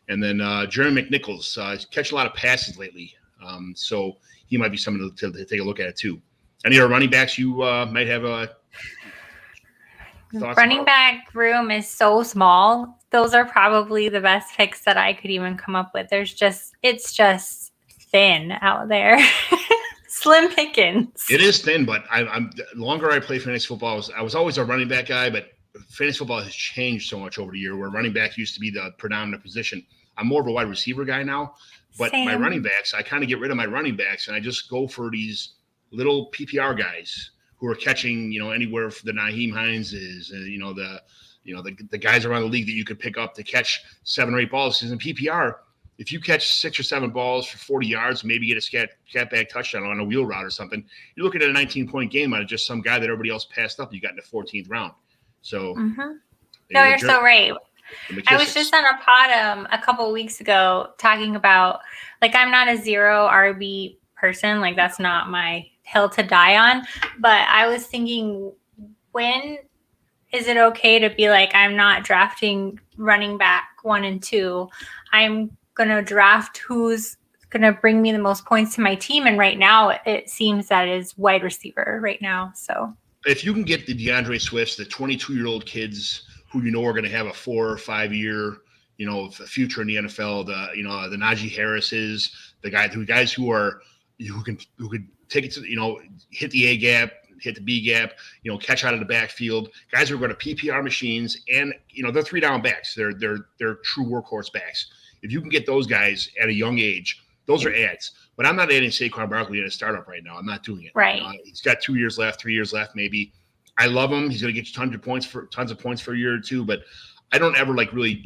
And then Jeremy McNichols catch a lot of passes lately, so he might be someone to take a look at it too. Any other running backs you might have thoughts Running about? back room is so small. Those are probably the best picks that I could even come up with. It's just thin out there. Slim pickings. It is thin, but I'm the longer I play fantasy football, I was always a running back guy, but fantasy football has changed so much over the year where running back used to be the predominant position. I'm more of a wide receiver guy now, but Same. my running backs, I kind of get rid of my running backs and I just go for these little PPR guys who are catching, anywhere from the Naheem Hineses and, the guys around the league that you could pick up to catch 7 or 8 balls. Because in PPR, if you catch 6 or 7 balls for 40 yards, maybe get a scat back touchdown on a wheel route or something, you're looking at a 19-point game out of just some guy that everybody else passed up. You got in the 14th round. So, No, you're so right. I was just on a pod a couple of weeks ago talking about, I'm not a 0 RB person. That's not my hill to die on. But I was thinking, when is it okay to be I'm not drafting running back 1 and 2. I'm going to draft who's going to bring me the most points to my team. And right now, it seems that is wide receiver right now. So if you can get the Deandre Swifts, the 22-year-old kids who are going to have a 4 or 5 year, future in the NFL, the Najee Harrises, the guys who could take it to, hit the A gap, hit the B gap, catch out of the backfield. Guys who are going to PPR machines, and they're 3-down backs. They're true workhorse backs. If you can get those guys at a young age, those are ads. But I'm not adding Saquon Barkley in a startup right now. I'm not doing it. Right. He's got 2 years left, 3 years left, maybe. I love him. He's going to get you tons of points for a year or two. But I don't ever really.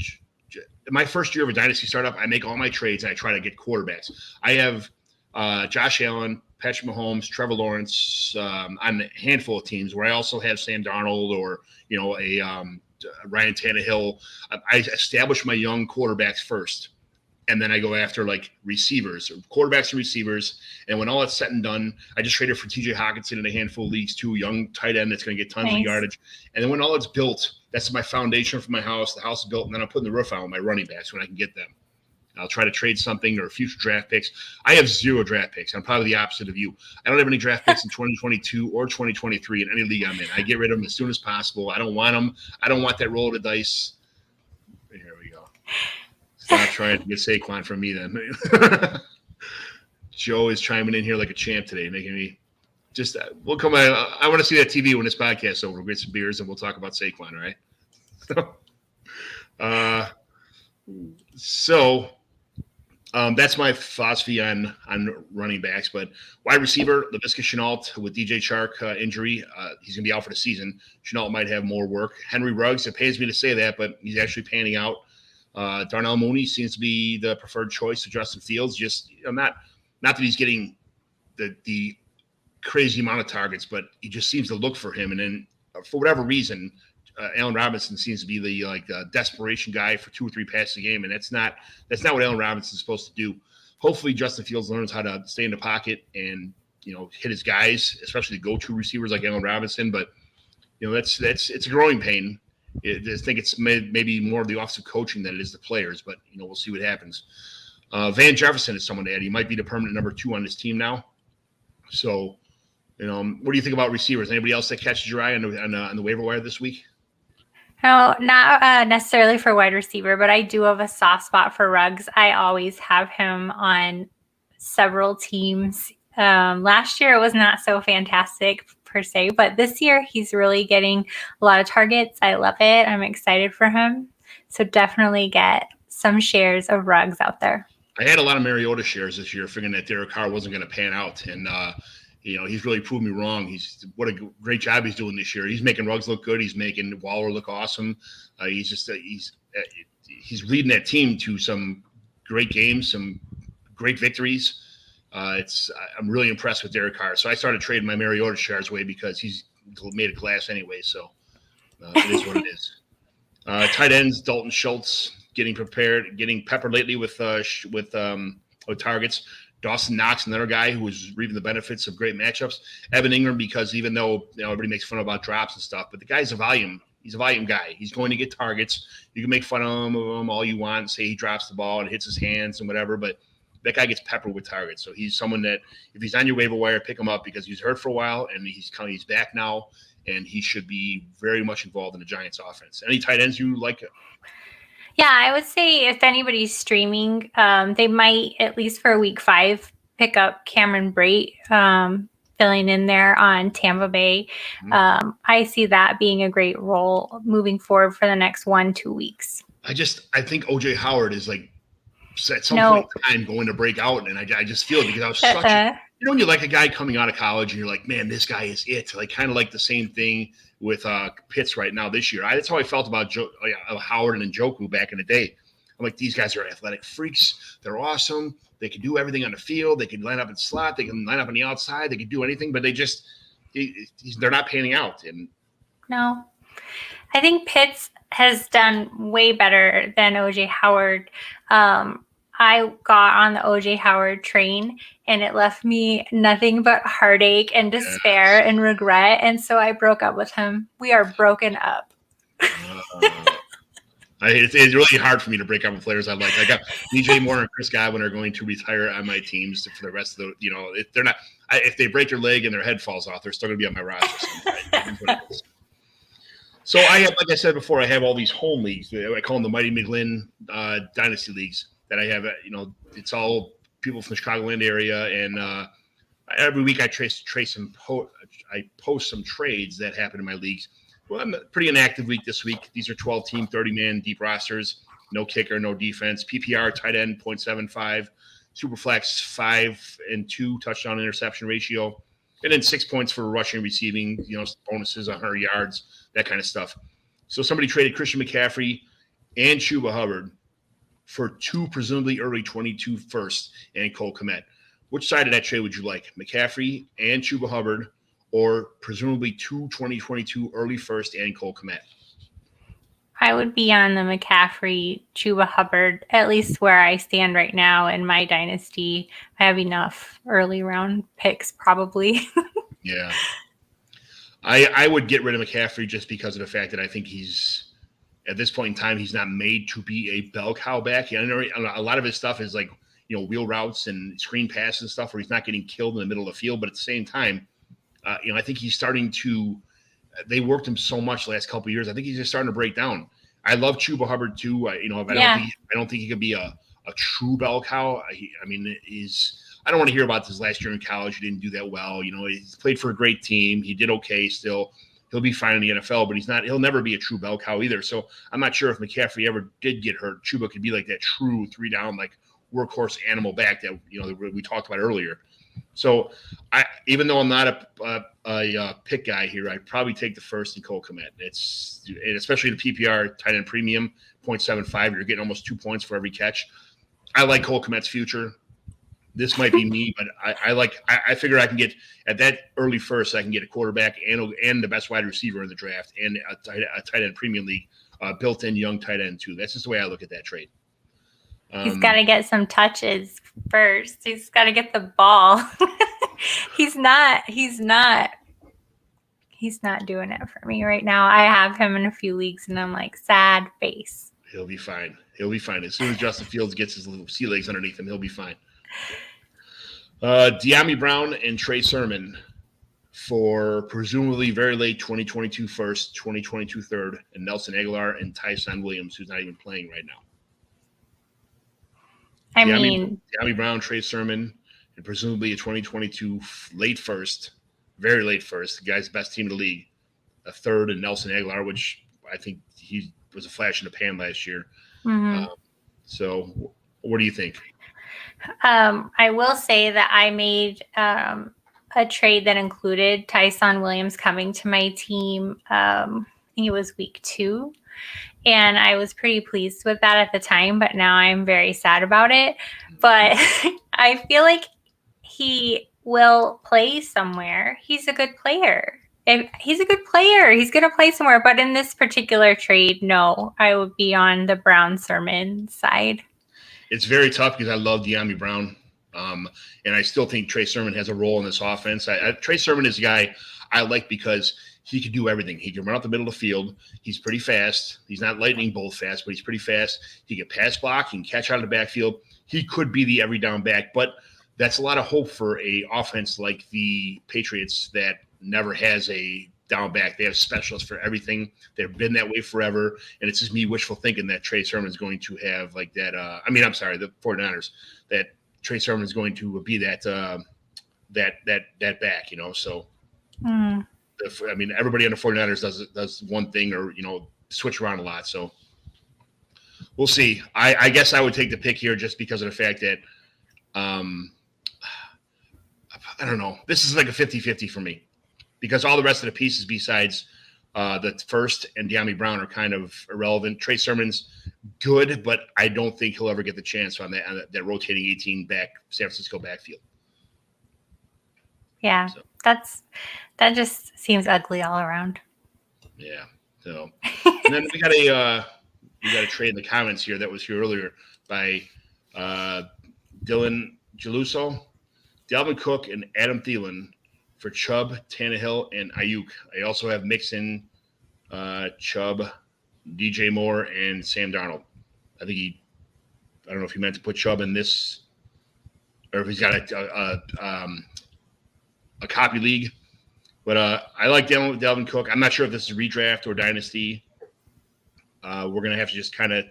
My first year of a dynasty startup, I make all my trades and I try to get quarterbacks. I have Josh Allen, Patrick Mahomes, Trevor Lawrence on a handful of teams where I also have Sam Darnold or a Ryan Tannehill. I establish my young quarterbacks first, and then I go after receivers, quarterbacks and receivers. And when all that's said and done, I just traded for TJ Hawkinson in a handful of leagues too, young tight end that's going to get tons of yardage. And then when all it's built, that's my foundation for my house. The house is built, and then I'm putting the roof on with my running backs when I can get them. I'll try to trade something or future draft picks. I have 0 draft picks. I'm probably the opposite of you. I don't have any draft picks in 2022 or 2023 in any league I'm in. I get rid of them as soon as possible. I don't want them. I don't want that roll of the dice. Here we go. Stop trying to get Saquon from me then. Joe is chiming in here like a champ today, making me just we'll come on. I want to see that TV when this podcast is over. We'll get some beers and we'll talk about Saquon, all right? So that's my philosophy on running backs. But wide receiver, Laviska Shenault with DJ Chark injury, he's going to be out for the season. Shenault might have more work. Henry Ruggs, it pains me to say that, but he's actually panning out. Darnell Mooney seems to be the preferred choice to Justin Fields. Just not that he's getting the crazy amount of targets, but he just seems to look for him. And then for whatever reason, Allen Robinson seems to be the desperation guy for 2 or 3 passes a game, and that's not what Allen Robinson is supposed to do. Hopefully, Justin Fields learns how to stay in the pocket and hit his guys, especially the go-to receivers like Allen Robinson. But it's a growing pain. I think it's maybe more of the offensive coaching than it is the players, but we'll see what happens. Van Jefferson is someone to add. He might be the permanent number 2 on this team now. So, what do you think about receivers? Anybody else that catches your eye on the waiver wire this week? No, not necessarily for wide receiver, but I do have a soft spot for Ruggs. I always have him on several teams. Last year it was not so fantastic per se, but this year he's really getting a lot of targets. I love it. I'm excited for him. So definitely get some shares of Ruggs out there. I had a lot of Mariota shares this year, figuring that Derek Carr wasn't going to pan out, and he's really proved me wrong. What a great job he's doing this year. He's making Ruggs look good. He's making Waller look awesome. He's leading that team to some great games, some great victories. I'm really impressed with Derek Carr. So I started trading my Mariota shares away because he's made of glass anyway. So it is what it is. Tight ends, Dalton Schultz getting peppered lately with targets. Dawson Knox, another guy who was reaping the benefits of great matchups. Evan Ingram, because even though everybody makes fun about drops and stuff, but the guy's he's a volume guy. He's going to get targets. You can make fun of him all you want, say he drops the ball and hits his hands and whatever, but that guy gets peppered with targets. So he's someone that if he's on your waiver wire, pick him up because he's hurt for a while and he's back now, and he should be very much involved in the Giants offense. Any tight ends you like? Yeah, I would say if anybody's streaming, they might, at least for week 5, pick up Cameron Brate, filling in there on Tampa Bay. Mm-hmm. I see that being a great role moving forward for the next 1-2 weeks. I think OJ Howard is like at some point in time going to break out, and I just feel it because I was such when you like a guy coming out of college and you're like, man, this guy is it. Like kind of like the same thing with Pitts right now this year. That's how I felt about Howard and Njoku back in the day. I'm like, these guys are athletic freaks. They're awesome. They can do everything on the field. They can line up in slot. They can line up on the outside. They can do anything, but they're not panning out. And no, I think Pitts has done way better than OJ Howard. I got on the OJ Howard train and it left me nothing but heartache and despair and regret. And so I broke up with him. We are broken up. It's really hard for me to break up with players I like. I got DJ Moore and Chris Godwin are going to retire on my teams for the rest of the, if they're not, if they break their leg and their head falls off, they're still going to be on my roster. So I have, like I said before, I have all these home leagues. I call them the Mighty McGlynn Dynasty Leagues that I have. It's all people from the Chicagoland area, and every week I post some trades that happen in my leagues. Well, I'm a pretty inactive week this week. These are 12-team, 30-man deep rosters. No kicker, no defense. PPR tight end 0.75. Superflex 5 and 2 touchdown interception ratio, and then 6 points for rushing and receiving. Bonuses, 100 yards, that kind of stuff. So somebody traded Christian McCaffrey and Chuba Hubbard for 2 presumably early 22 first and Cole Kmet. Which side of that trade would you like? McCaffrey and Chuba Hubbard, or presumably 2 2022 early first and Cole Kmet? I would be on the McCaffrey, Chuba Hubbard, at least where I stand right now in my dynasty. I have enough early round picks probably. Yeah. I would get rid of McCaffrey just because of the fact that I think he's, at this point in time, he's not made to be a bell cow back. I know a lot of his stuff is like, wheel routes and screen passes and stuff where he's not getting killed in the middle of the field. But at the same time, I think he's starting to – they worked him so much the last couple of years. I think he's just starting to break down. I love Chuba Hubbard too. I don't think he could be a true bell cow. I don't want to hear about this last year in college. He didn't do that well. He's played for a great team. He did okay still. He'll be fine in the NFL, but he'll never be a true bell cow either. So I'm not sure if McCaffrey ever did get hurt, Chuba could be like that true 3-down, like workhorse animal back that, that we talked about earlier. So even though I'm not a pick guy here, I'd probably take the first and Cole Kmet. And especially the PPR tight end premium 0.75. You're getting almost 2 points for every catch. I like Cole Kmet's future. This might be me, but I figure I can get at that early first. I can get a quarterback and the best wide receiver in the draft and a tight end premium league, built-in young tight end too. That's just the way I look at that trade. He's got to get some touches first. He's got to get the ball. He's not doing it for me right now. I have him in a few leagues, and I'm like, sad face. He'll be fine. As soon as Justin Fields gets his little sea legs underneath him, he'll be fine. De'Ami Brown and Trey Sermon for presumably very late 2022 first, 2022 third, and Nelson Aguilar and Tyson Williams, who's not even playing right now. De'Ami Brown, Trey Sermon, and presumably a 2022 late first, very late first, the guy's best team in the league, a third, and Nelson Aguilar, which I think he was a flash in the pan last year. Mm-hmm. So what do you think? I will say that I made a trade that included Tyson Williams coming to my team. I think it was week 2. And I was pretty pleased with that at the time, but now I'm very sad about it. But I feel like he will play somewhere. He's a good player. He's a good player. He's going to play somewhere. But in this particular trade, no, I would be on the Brown Sermon side. It's very tough because I love De'Ami Brown. And I still think Trey Sermon has a role in this offense. Trey Sermon is a guy I like because he can do everything. He can run up the middle of the field. He's pretty fast. He's not lightning bolt fast, but he's pretty fast. He can pass block. He can catch out of the backfield. He could be the every down back, but that's a lot of hope for a offense like the Patriots that never has a down back. They have specialists for everything. They've been that way forever, and it's just me wishful thinking that Trey Sermon is going to have like that. The 49ers, that Trey Sermon is going to be that back, So, everybody on the 49ers does one thing or switch around a lot. So we'll see. I guess I would take the pick here just because of the fact that I don't know. This is like a 50-50 for me because all the rest of the pieces besides the first and De'Ami Brown are kind of irrelevant. Trey Sermon's good, but I don't think he'll ever get the chance on that rotating 18 back San Francisco backfield. Yeah, so. That just seems ugly all around. Yeah. So, and then we got a trade in the comments here that was here earlier by Dylan Geluso, Devin Cook, and Adam Thielen for Chubb, Tannehill, and Ayuk. I also have Mixon, Chubb, DJ Moore, and Sam Darnold. I don't know if he meant to put Chubb in this, or if he's got a copy league. But I like Devin Cook. I'm not sure if this is redraft or dynasty. We're going to have to just kind of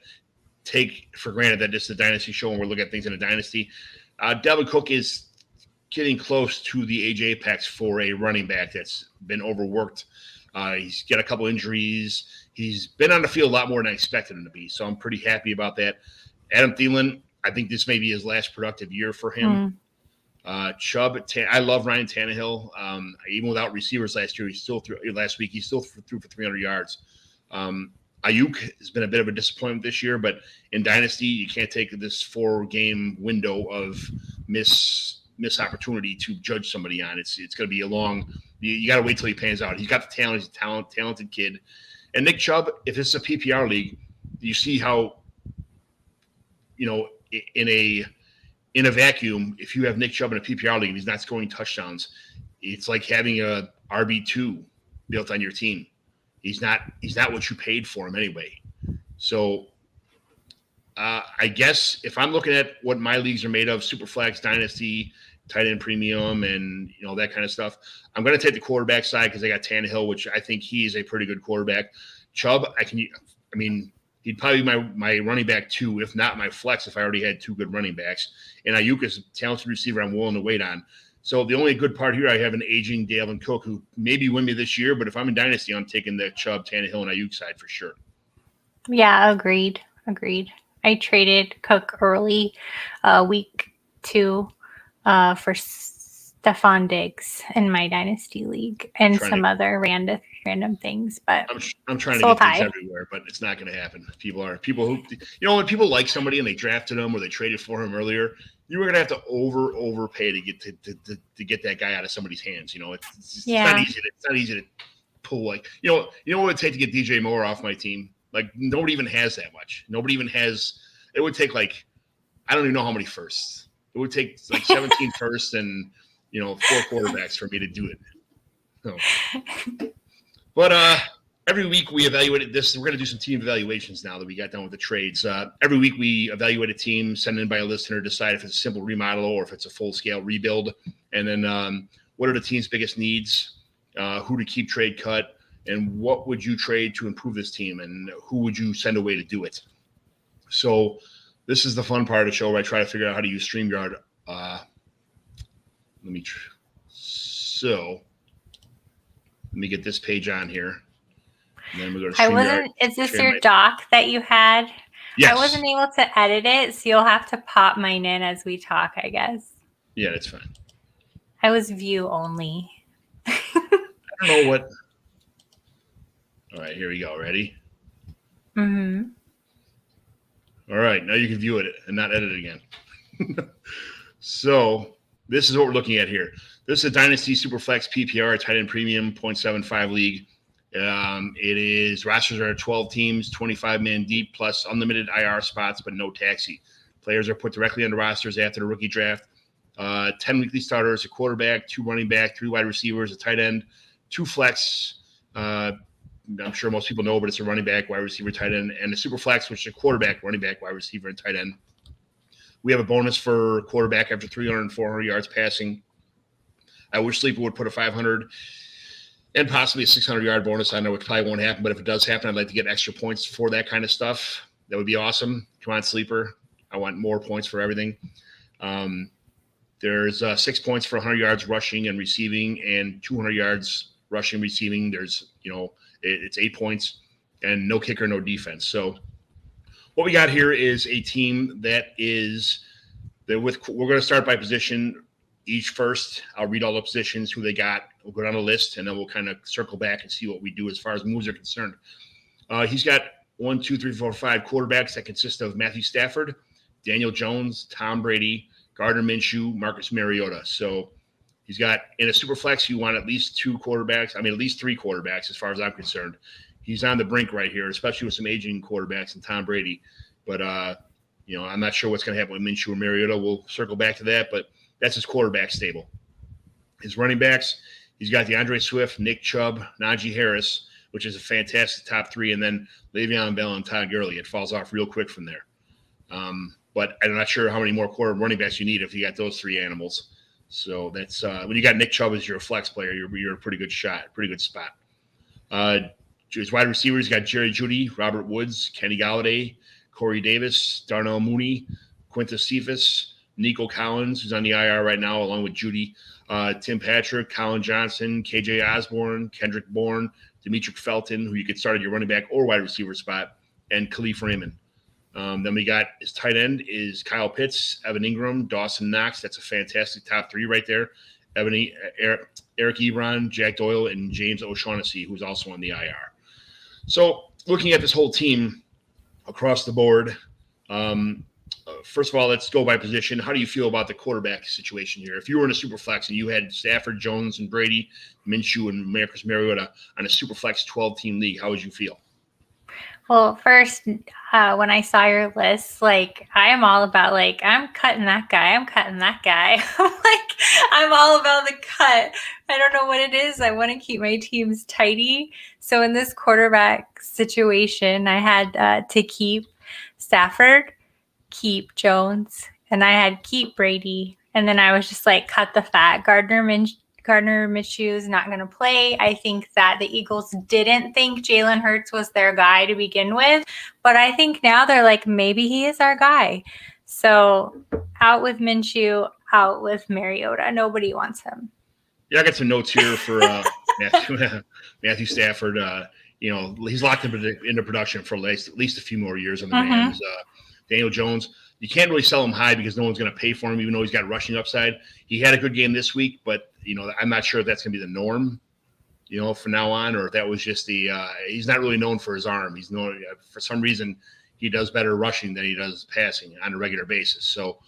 take for granted that this is a dynasty show and we're looking at things in a dynasty. Devin Cook is getting close to the age apex for a running back that's been overworked. He's got a couple injuries. He's been on the field a lot more than I expected him to be, so I'm pretty happy about that. Adam Thielen, I think this may be his last productive year for him. Chubb, I love Ryan Tannehill. Even without receivers last week, he still threw for 300 yards. Ayuk has been a bit of a disappointment this year, but in Dynasty, you can't take this 4-game window of miss opportunity to judge somebody on. It's going to be a long. You got to wait till he pans out. He's got the talent. He's a talented kid. And Nick Chubb, if it's a PPR league, you see how, in a vacuum, if you have Nick Chubb in a PPR league and he's not scoring touchdowns, it's like having a RB2 built on your team. He's not what you paid for him anyway. So I guess if I'm looking at what my leagues are made of, Superflex, Dynasty, tight end premium, and that kind of stuff, I'm going to take the quarterback side because I got Tannehill, which I think he's a pretty good quarterback. Chubb, he'd probably be my running back 2, if not my flex, if I already had 2 good running backs. And Ayuk is a talented receiver I'm willing to wait on. So the only good part here, I have an aging Devin Cook who maybe win me this year, but if I'm in Dynasty, I'm taking the Chubb, Tannehill, and Ayuk side for sure. Yeah, agreed. I traded Cook early, week 2, for Stephon Diggs in my Dynasty league and some other random things, but I'm trying to get things everywhere, but it's not going to happen. People who, when people like somebody and they drafted them or they traded for him earlier, you were going to have to overpay to get to get that guy out of somebody's hands. It's not easy. It's not easy to pull. Like, what it would take to get DJ Moore off my team? Like, nobody even has that much. Nobody even has. It would take I don't even know how many firsts. It would take 17 firsts and 4 quarterbacks for me to do it. So. But every week we evaluate this. We're going to do some team evaluations now that we got done with the trades. Every week we evaluate a team, send in by a listener, decide if it's a simple remodel or if it's a full-scale rebuild. And then what are the team's biggest needs, who to keep, trade, cut, and what would you trade to improve this team, and who would you send away to do it? So this is the fun part of the show where I try to figure out how to use StreamYard. Let me get this page on here. And then we go to StreamYard. Is this your doc that you had? Yes. I wasn't able to edit it, so you'll have to pop mine in as we talk, I guess. Yeah, that's fine. I was view only. I don't know what. All right, here we go. Ready? Mm-hmm. All right, now you can view it and not edit it again. So this is what we're looking at here. This is a Dynasty Superflex PPR tight end premium 0.75 league. It is rosters are 12 teams, 25-man deep, plus unlimited IR spots, but no taxi. Players are put directly on the rosters after the rookie draft. 10 weekly starters, a quarterback, 2 running back, 3 wide receivers, a tight end, 2 flex. I'm sure most people know, but it's a running back, wide receiver, tight end, and a super flex, which is a quarterback, running back, wide receiver, and tight end. We have a bonus for quarterback after 300 and 400 yards passing. I wish Sleeper would put a 500 and possibly a 600-yard bonus. I know it probably won't happen, but if it does happen, I'd like to get extra points for that kind of stuff. That would be awesome. Come on, Sleeper. I want more points for everything. There's 6 points for 100 yards rushing and receiving, and 200 yards rushing and receiving. There's, it's 8 points, and no kicker, no defense. So what we got here is a team that is we're going to start by position each first. I'll read all the positions, who they got. We'll go down the list, and then we'll kind of circle back and see what we do as far as moves are concerned. He's got 1, 2, 3, 4, 5 quarterbacks that consist of Matthew Stafford, Daniel Jones, Tom Brady, Gardner Minshew, Marcus Mariota. So he's got, in a super flex, you want at least 2 quarterbacks. I mean, at least 3 quarterbacks as far as I'm concerned. He's on the brink right here, especially with some aging quarterbacks and Tom Brady. But, I'm not sure what's going to happen with Minshew or Mariota. We'll circle back to that, but that's his quarterback stable. His running backs, he's got Deandre Swift, Nick Chubb, Najee Harris, which is a fantastic top 3, and then Le'Veon Bell and Todd Gurley. It falls off real quick from there. But I'm not sure how many more running backs you need if you got those 3 animals. So that's when you got Nick Chubb as your flex player, you're a pretty good shot, pretty good spot. His wide receivers got Jerry Judy, Robert Woods, Kenny Gallaudet, Corey Davis, Darnell Mooney, Quintus Cephas, Nico Collins, who's on the IR right now, along with Judy, Tim Patrick, Colin Johnson, KJ Osborne, Kendrick Bourne, Demetric Felton, who you could start at your running back or wide receiver spot, and Khalif Raymond. Then we got his tight end is Kyle Pitts, Evan Ingram, Dawson Knox. That's a fantastic top 3 right there. Eric Ebron, Jack Doyle, and James O'Shaughnessy, who's also on the IR. So looking at this whole team across the board, first of all, let's go by position. How do you feel about the quarterback situation here? If you were in a super flex and you had Stafford, Jones, and Brady, Minshew, and Marcus Mariota on a super flex 12-team league, how would you feel? Well, first, when I saw your list, I am all about, I'm cutting that guy. I'm cutting that guy. I'm all about the cut. I don't know what it is. I want to keep my teams tidy. So in this quarterback situation, I had to keep Stafford, keep Jones, and I had keep Brady. And then I was just cut the fat. Gardner Minshew is not going to play. I think that the Eagles didn't think Jalen Hurts was their guy to begin with, but I think now they're maybe he is our guy. So out with Minshew, out with Mariota. Nobody wants him. Yeah, I got some notes here for Matthew Stafford. He's locked into production for at least a few more years on the Rams. Daniel Jones, you can't really sell him high because no one's going to pay for him, even though he's got rushing upside. He had a good game this week, but I'm not sure if that's going to be the norm, from now on, or if that was just he's not really known for his arm. He's known for some reason he does better rushing than he does passing on a regular basis. So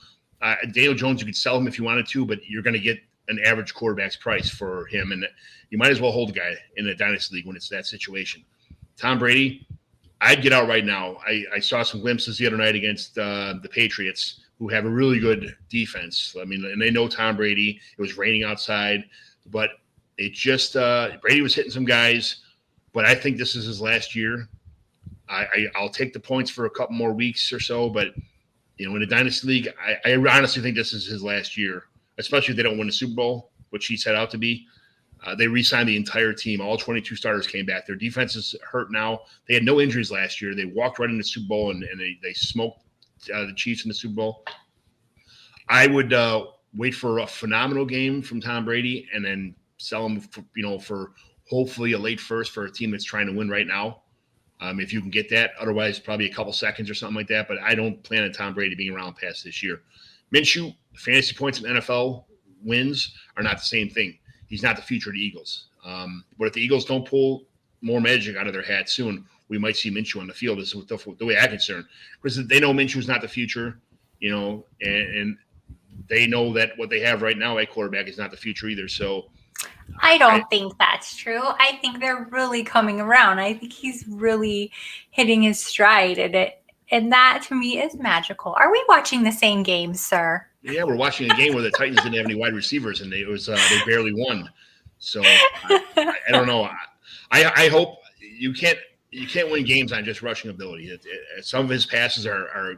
Daniel Jones, you could sell him if you wanted to, but you're going to get an average quarterback's price for him, and you might as well hold the guy in a dynasty league when it's that situation. Tom Brady, I'd get out right now. I saw some glimpses the other night against the Patriots, who have a really good defense. I mean, and they know Tom Brady. It was raining outside, but it just Brady was hitting some guys. But I think this is his last year. I'll take the points for a couple more weeks or so, but in a dynasty league, I honestly think this is his last year, especially if they don't win the Super Bowl, which he set out to be. They re-signed the entire team. All 22 starters came back. Their defense is hurt now. They had no injuries last year. They walked right into the Super Bowl, and they smoked the Chiefs in the Super Bowl. I would wait for a phenomenal game from Tom Brady and then sell him for hopefully a late first for a team that's trying to win right now. If you can get that. Otherwise, probably a couple seconds or something like that. But I don't plan on Tom Brady being around past this year. Minshew, fantasy points and NFL wins are not the same thing. He's not the future of the Eagles. But if the Eagles don't pull more magic out of their hat soon, we might see Minshew on the field. This is the way I'm concerned. Because they know Minshew's not the future, and they know that what they have right now at quarterback is not the future either. So I don't think that's true. I think they're really coming around. I think he's really hitting his stride at it. And that to me is magical. Are we watching the same game, sir? Yeah, we're watching a game where the Titans didn't have any wide receivers, and they barely won. So I don't know. I hope you can't win games on just rushing ability. Some of his passes are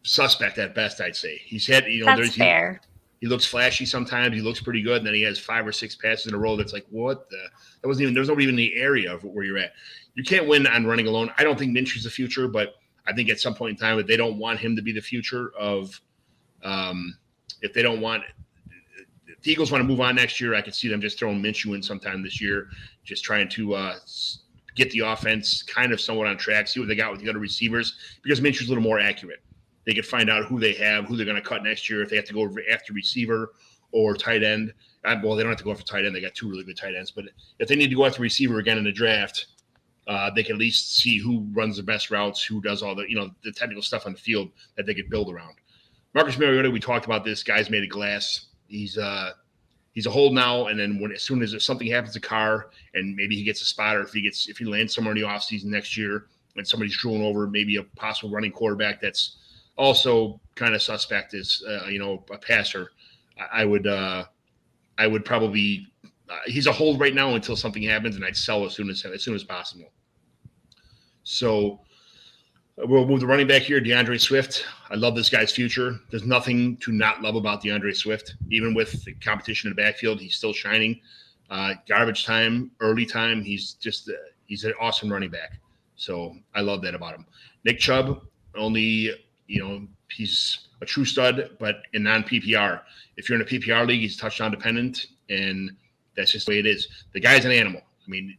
suspect at best. I'd say he's had That's fair. He looks flashy sometimes. He looks pretty good, and then he has 5 or 6 passes in a row. That's like what the that wasn't even. There's nobody even in the area of where you're at. You can't win on running alone. I don't think Minshew's the future, but I think at some point in time, if they don't want him to be the future of, if the Eagles want to move on next year, I could see them just throwing Minshew in sometime this year, just trying to get the offense kind of somewhat on track, see what they got with the other receivers, because Minshew's a little more accurate. They could find out who they have, who they're going to cut next year, if they have to go after receiver or tight end. Well, they don't have to go after tight end. They got 2 really good tight ends. But if they need to go after receiver again in the draft, they can at least see who runs the best routes, who does all the the technical stuff on the field that they could build around. Marcus Mariota, we talked about this. Guy's made of glass. He's a hold now, and then as soon as something happens to Carr, and maybe he gets a spot, or if he lands somewhere in the offseason next year, and somebody's drooling over maybe a possible running quarterback that's also kind of suspect as a passer, I would probably he's a hold right now until something happens, and I'd sell as soon as possible. So we'll move the running back here, Deandre Swift. I love this guy's future. There's nothing to not love about Deandre Swift. Even with the competition in the backfield, he's still shining. Garbage time, early time, he's an awesome running back. So I love that about him. Nick Chubb, only he's a true stud, but in non-PPR. If you're in a PPR league, he's touchdown dependent, and that's just the way it is. The guy's an animal. I mean,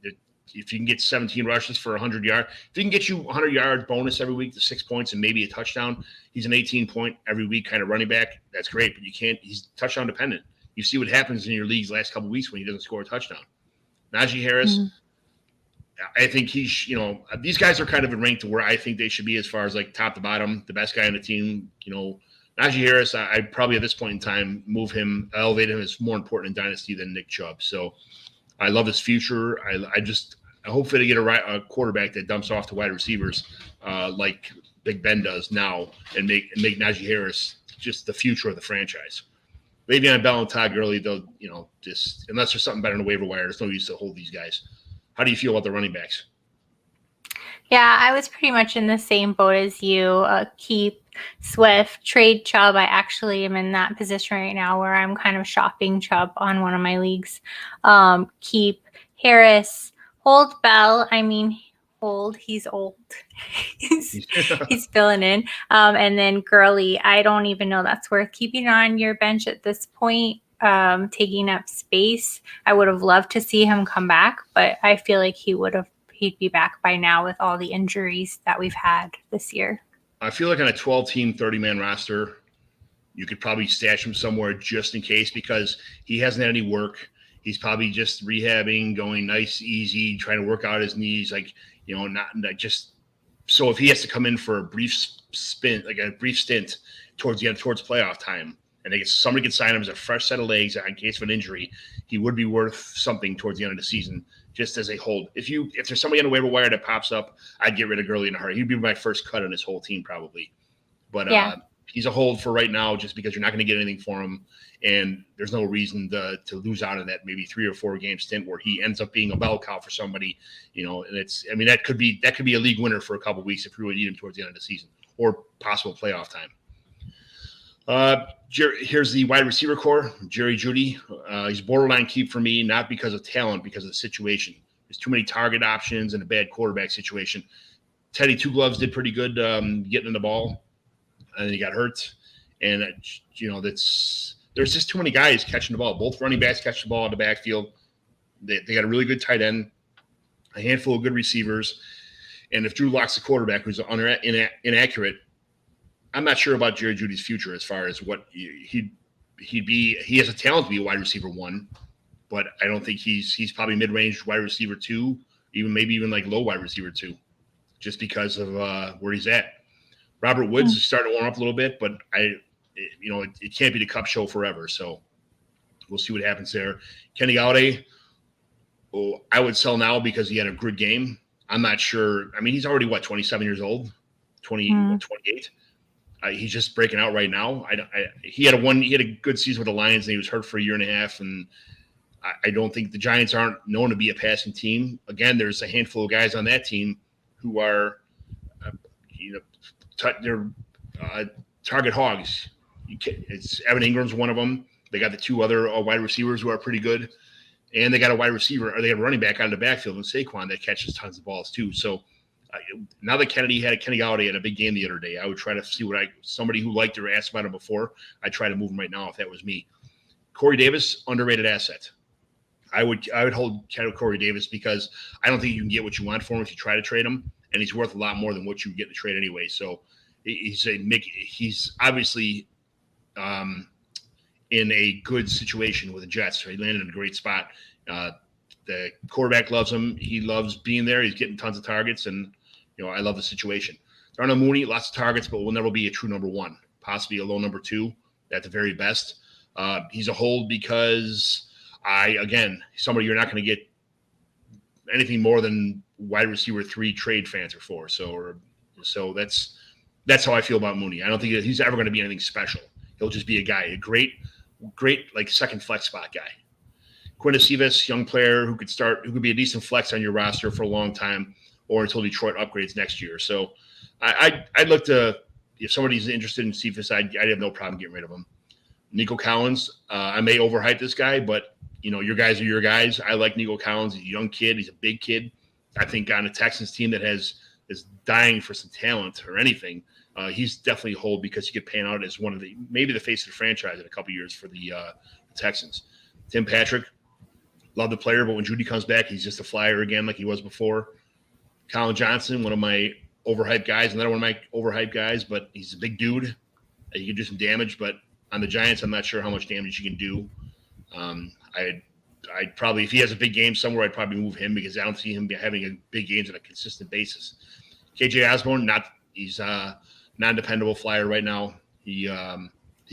if you can get 17 rushes for 100 yards, if he can get you 100 yards bonus every week to 6 points and maybe a touchdown, he's an 18-point every week kind of running back. That's great, but he's touchdown dependent. You see what happens in your leagues last couple of weeks when he doesn't score a touchdown. Najee Harris, I think these guys are kind of ranked to where I think they should be as far as like top to bottom, the best guy on the team. Najee Harris, I'd probably at this point in time elevate him as more important in Dynasty than Nick Chubb. So I love his future. I hope they get a quarterback that dumps off to wide receivers like Big Ben does now and make Najee Harris just the future of the franchise. Le'Veon Bell and Todd Gurley, though, just unless there's something better in the waiver wire, there's no use to hold these guys. How do you feel about the running backs? Yeah, I was pretty much in the same boat as you. Keep Swift, trade Chubb. I actually am in that position right now where I'm kind of shopping Chubb on one of my leagues. Keep Harris, hold Bell. I mean, hold. He's old. he's filling in. And then Gurley, I don't even know that's worth keeping on your bench at this point. Taking up space. I would have loved to see him come back, but I feel like he'd be back by now with all the injuries that we've had this year. I feel like on a 12-team, 30-man roster, you could probably stash him somewhere just in case because he hasn't had any work. He's probably just rehabbing, going nice, easy, trying to work out his knees, not just so if he has to come in for a brief stint towards the end, towards playoff time, and somebody can sign him as a fresh set of legs in case of an injury, he would be worth something towards the end of the season, just as a hold. If there's somebody on the waiver wire that pops up, I'd get rid of Gurley in a hurry. He'd be my first cut on his whole team probably. But he's a hold for right now just because you're not going to get anything for him, and there's no reason to lose out on that maybe 3 or 4 game stint where he ends up being a bell cow for somebody, and that could be a league winner for a couple of weeks if you really need him towards the end of the season or possible playoff time. Here's the wide receiver core. Jerry Judy. He's borderline keep for me, not because of talent, because of the situation. There's too many target options and a bad quarterback situation. Teddy Two Gloves did pretty good getting in the ball, and then he got hurt. And there's just too many guys catching the ball. Both running backs catch the ball in the backfield. They got a really good tight end, a handful of good receivers, and if Drew Lock's the quarterback who's inaccurate, I'm not sure about Jerry Judy's future as far as what he'd be. He has a talent to be a wide receiver 1, but I don't think he's probably mid-range wide receiver 2, maybe even like low wide receiver 2, just because of where he's at. Robert Woods is starting to warm up a little bit, but it can't be the Cup show forever. So we'll see what happens there. Kenny Gallaudet, I would sell now because he had a good game. I'm not sure. I mean, he's already 27 years old, 28. He's just breaking out right now. He had a good season with the Lions, and he was hurt for a year and a half. And I don't think the Giants aren't known to be a passing team. Again, there's a handful of guys on that team who are, they're target hogs. It's Evan Ingram's one of them. They got the two other wide receivers who are pretty good, and they got a wide receiver, or they got a running back out of the backfield in Saquon that catches tons of balls too. So now that Kenny Gallaudet had a big game the other day, I would try to see somebody who liked or asked about him before. I'd try to move him right now if that was me. Corey Davis, underrated asset. I would hold Corey Davis because I don't think you can get what you want for him if you try to trade him, and he's worth a lot more than what you get to trade anyway. So he's obviously in a good situation with the Jets. So he landed in a great spot. The quarterback loves him. He loves being there. He's getting tons of targets, and I love the situation. Darnell Mooney, lots of targets, but will never be a true number one. Possibly a low number two at the very best. He's a hold because somebody you're not going to get anything more than wide receiver 3 trade fans are for. So that's how I feel about Mooney. I don't think he's ever going to be anything special. He'll just be a guy, a great like second flex spot guy. Quinn Cephas, young player who could be a decent flex on your roster for a long time, or until Detroit upgrades next year. So I'd look to, if somebody's interested in Cephas, I'd have no problem getting rid of him. Nico Collins, I may overhype this guy, but your guys are your guys. I like Nico Collins. He's a young kid. He's a big kid. I think on a Texans team that is dying for some talent or anything, he's definitely a hold because he could pan out as maybe the face of the franchise in a couple years for the Texans. Tim Patrick, love the player, but when Judy comes back, he's just a flyer again like he was before. Colin Johnson, one of my overhyped guys, another one of my overhyped guys, but he's a big dude. He can do some damage, but on the Giants, I'm not sure how much damage he can do. I'd probably, if he has a big game somewhere, I'd probably move him because I don't see him having a big games on a consistent basis. KJ Osborne, he's a non-dependable flyer right now. He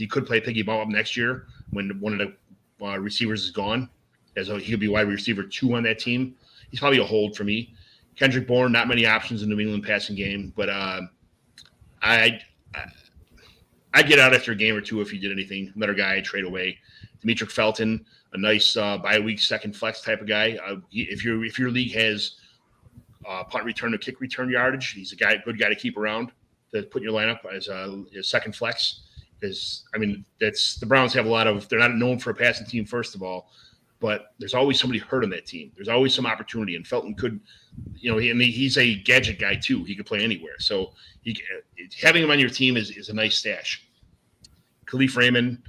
could play piggy ball up next year when one of the receivers is gone, as he could be wide receiver 2 on that team. He's probably a hold for me. Kendrick Bourne, not many options in the New England passing game, but I'd get out after a game or two if he did anything. Another guy I'd trade away. Demetric Felton, a nice bye-week second flex type of guy. If your league has punt return or kick return yardage, he's a good guy to keep around to put in your lineup as a second flex. Because the Browns have they're not known for a passing team first of all, but there's always somebody hurt on that team. There's always some opportunity, and Felton could, he's a gadget guy too. He could play anywhere. So having him on your team is a nice stash. Khalif Raymond,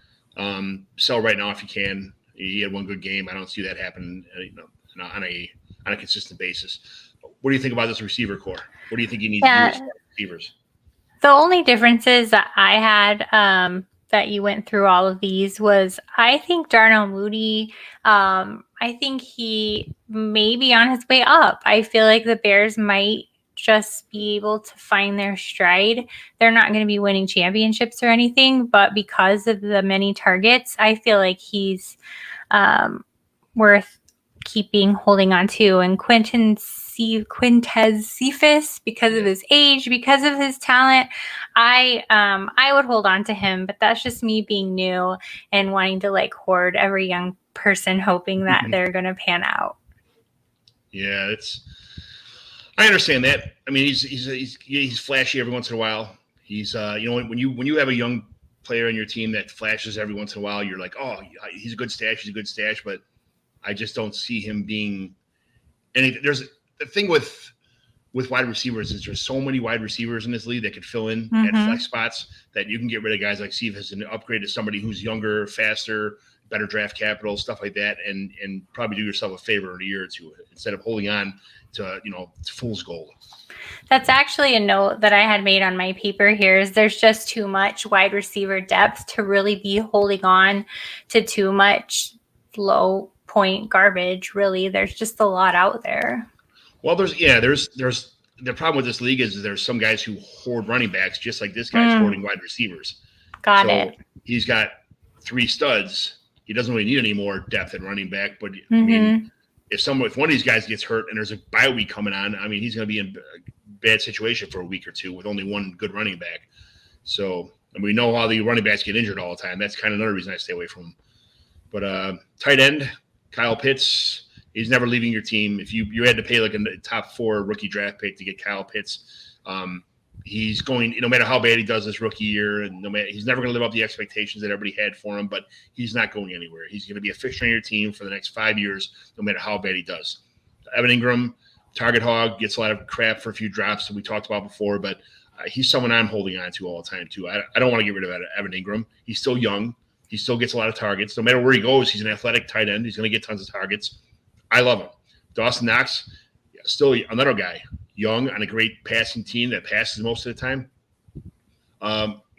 sell right now if you can. He had one good game. I don't see that happen, on a consistent basis. What do you think about this receiver core? What do you think you need to do as far as receivers? The only differences that I had that you went through all of these was I think Darnell Mooney, I think he may be on his way up. I feel like the Bears might just be able to find their stride. They're not going to be winning championships or anything, but because of the many targets, I feel like he's worth holding on to. And Quintez Cephas, because of his age, because of his talent, I would hold on to him, but that's just me being new and wanting to hoard every young person, hoping that they're going to pan out. Yeah, I understand that. I mean, he's flashy every once in a while. He's when you have a young player on your team that flashes every once in a while, you're like, oh, he's a good stash. But I just don't see him being anything. There's the thing with wide receivers is there's so many wide receivers in this league that could fill in at flex spots that you can get rid of guys like Cephas and upgrade to somebody who's younger, faster, better draft capital, stuff like that, and probably do yourself a favor in a year or two instead of holding on to fool's gold. That's actually a note that I had made on my paper here is there's just too much wide receiver depth to really be holding on to too much low point garbage. Really, there's just a lot out there. Well, there's the problem with this league is there's some guys who hoard running backs, just like this guy's hoarding wide receivers. Got it. He's got 3 studs. He doesn't really need any more depth at running back. But I mean, if one of these guys gets hurt and there's a bye week coming on, I mean, he's going to be in a bad situation for a week or two with only one good running back. So, and we know how the running backs get injured all the time. That's kind of another reason I stay away from him. But tight end, Kyle Pitts. He's never leaving your team. If you had to pay like a top 4 rookie draft pick to get Kyle Pitts, he's going, no matter how bad he does this rookie year, and he's never going to live up to the expectations that everybody had for him, but he's not going anywhere. He's going to be a fixture on your team for the next 5 years, no matter how bad he does. Evan Ingram, target hog, gets a lot of crap for a few drops that we talked about before, but he's someone I'm holding on to all the time too. I don't want to get rid of Evan Ingram. He's still young. He still gets a lot of targets. No matter where he goes, he's an athletic tight end. He's going to get tons of targets. I love him. Dawson Knox, still another guy, young on a great passing team that passes most of the time.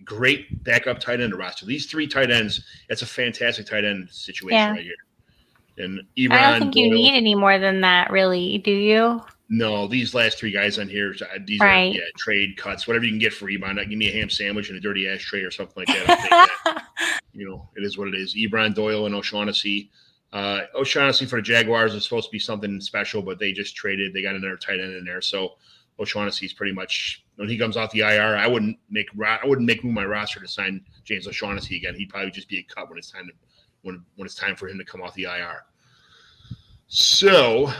Great backup tight end roster. These 3 tight ends, that's a fantastic tight end situation right here. And Ebron, I don't think you need any more than that, really, do you? No, these last 3 guys on here, these are trade cuts, whatever you can get for Ebron. Give me a ham sandwich and a dirty ashtray or something like that. I'll take that. It is what it is. Ebron, Doyle, and O'Shaughnessy. O'Shaughnessy for the Jaguars is supposed to be something special, but they just traded. They got another tight end in there, so O'Shaughnessy's pretty much when he comes off the IR. I wouldn't make move my roster to sign James O'Shaughnessy again. He'd probably just be a cut when it's time for him to come off the IR. So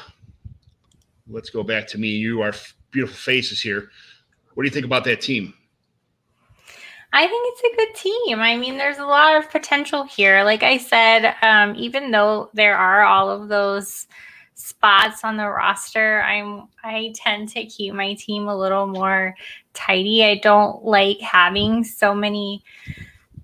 let's go back to me. You are beautiful faces here. What do you think about that team? I think it's a good team. I mean, there's a lot of potential here. Like I said, even though there are all of those spots on the roster, I tend to keep my team a little more tidy. I don't like having so many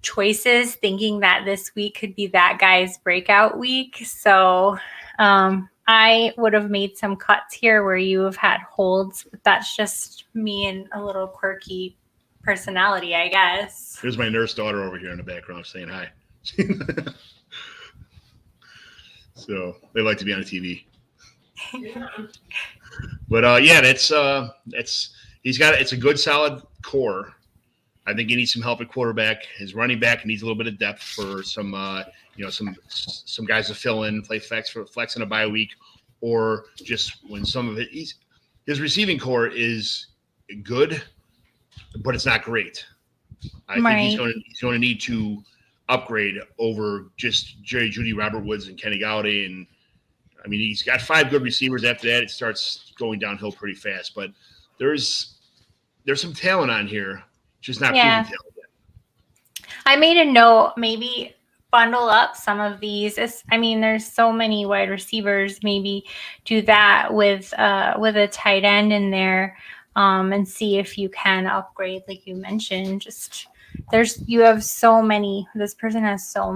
choices, thinking that this week could be that guy's breakout week. So I would have made some cuts here where you have had holds, but that's just me and a little quirky personality, I guess. Here's my nurse daughter over here in the background saying hi. So they like to be on TV. But it's a good solid core. I think he needs some help at quarterback. His running back needs a little bit of depth for some guys to fill in, play flex in a bye week, or just when some of it. His receiving core is good, but it's not great. I think he's going to need to upgrade over just Jerry Judy, Robert Woods, and Kenny Gallaudet. And I mean, he's got 5 good receivers. After that, it starts going downhill pretty fast. But there's some talent on here, just not proven talent yet. I made a note, maybe bundle up some of these. There's so many wide receivers. Maybe do that with a tight end in there. And see if you can upgrade, like you mentioned. You have so many. This person has so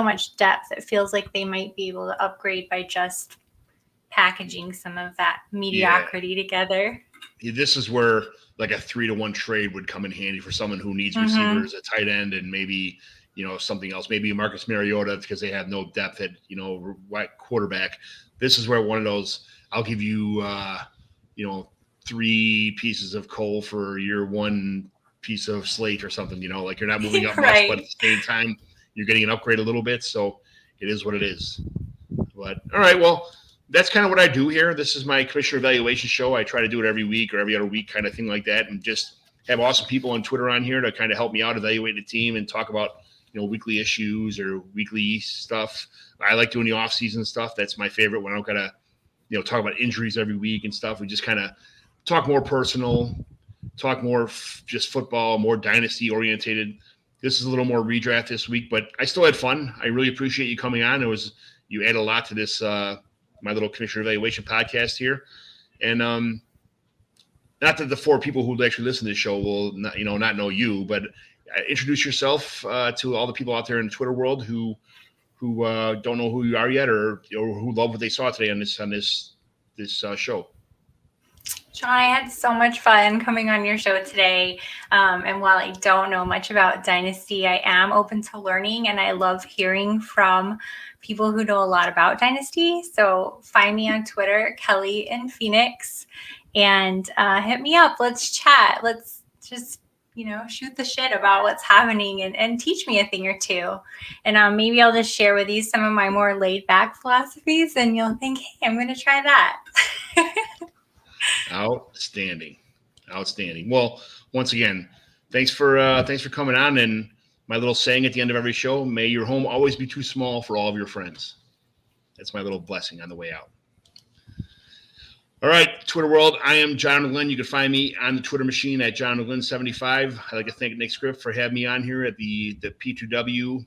much depth. It feels like they might be able to upgrade by just packaging some of that mediocrity together. This is where like a 3-to-1 trade would come in handy for someone who needs receivers, a tight end, and maybe something else. Maybe Marcus Mariota because they have no depth at quarterback. This is where one of those. I'll give you 3 pieces of coal for your 1 piece of slate or something, like you're not moving up much, but at the same time, you're getting an upgrade a little bit. So it is what it is. But all right, well, that's kind of what I do here. This is my commissioner evaluation show. I try to do it every week or every other week kind of thing like that. And just have awesome people on Twitter on here to kind of help me out, evaluate the team and talk about, weekly issues or weekly stuff. I like doing the off season stuff. That's my favorite when I don't got to, talk about injuries every week and stuff. We just kind of talk more personal, talk more just football, more dynasty orientated. This is a little more redraft this week, but I still had fun. I really appreciate you coming on. You add a lot to this, my little commissioner evaluation podcast here. And not that the 4 people who actually listen to the show will not know you, but introduce yourself to all the people out there in the Twitter world who don't know who you are yet or who love what they saw today on this show. John, I had so much fun coming on your show today. And while I don't know much about Dynasty, I am open to learning, and I love hearing from people who know a lot about Dynasty. So find me on Twitter, Kelly in Phoenix. and hit me up. Let's chat. Let's just, shoot the shit about what's happening and teach me a thing or two. And maybe I'll just share with you some of my more laid back philosophies, and you'll think, hey, I'm going to try that. Outstanding. Well, once again, thanks for coming on. And my little saying at the end of every show, may your home always be too small for all of your friends. That's my little blessing on the way out. All right, Twitter world, I am John McGlynn. You can find me on the Twitter machine at John McGlynn75. I'd like to thank Nick Script for having me on here at the P2W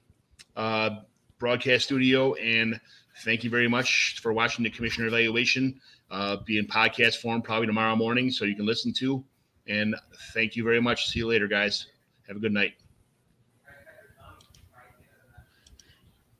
broadcast studio. And thank you very much for watching the Commissioner Evaluation, be in podcast form probably tomorrow morning so you can listen to. And thank you very much. See you later, guys. Have a good night.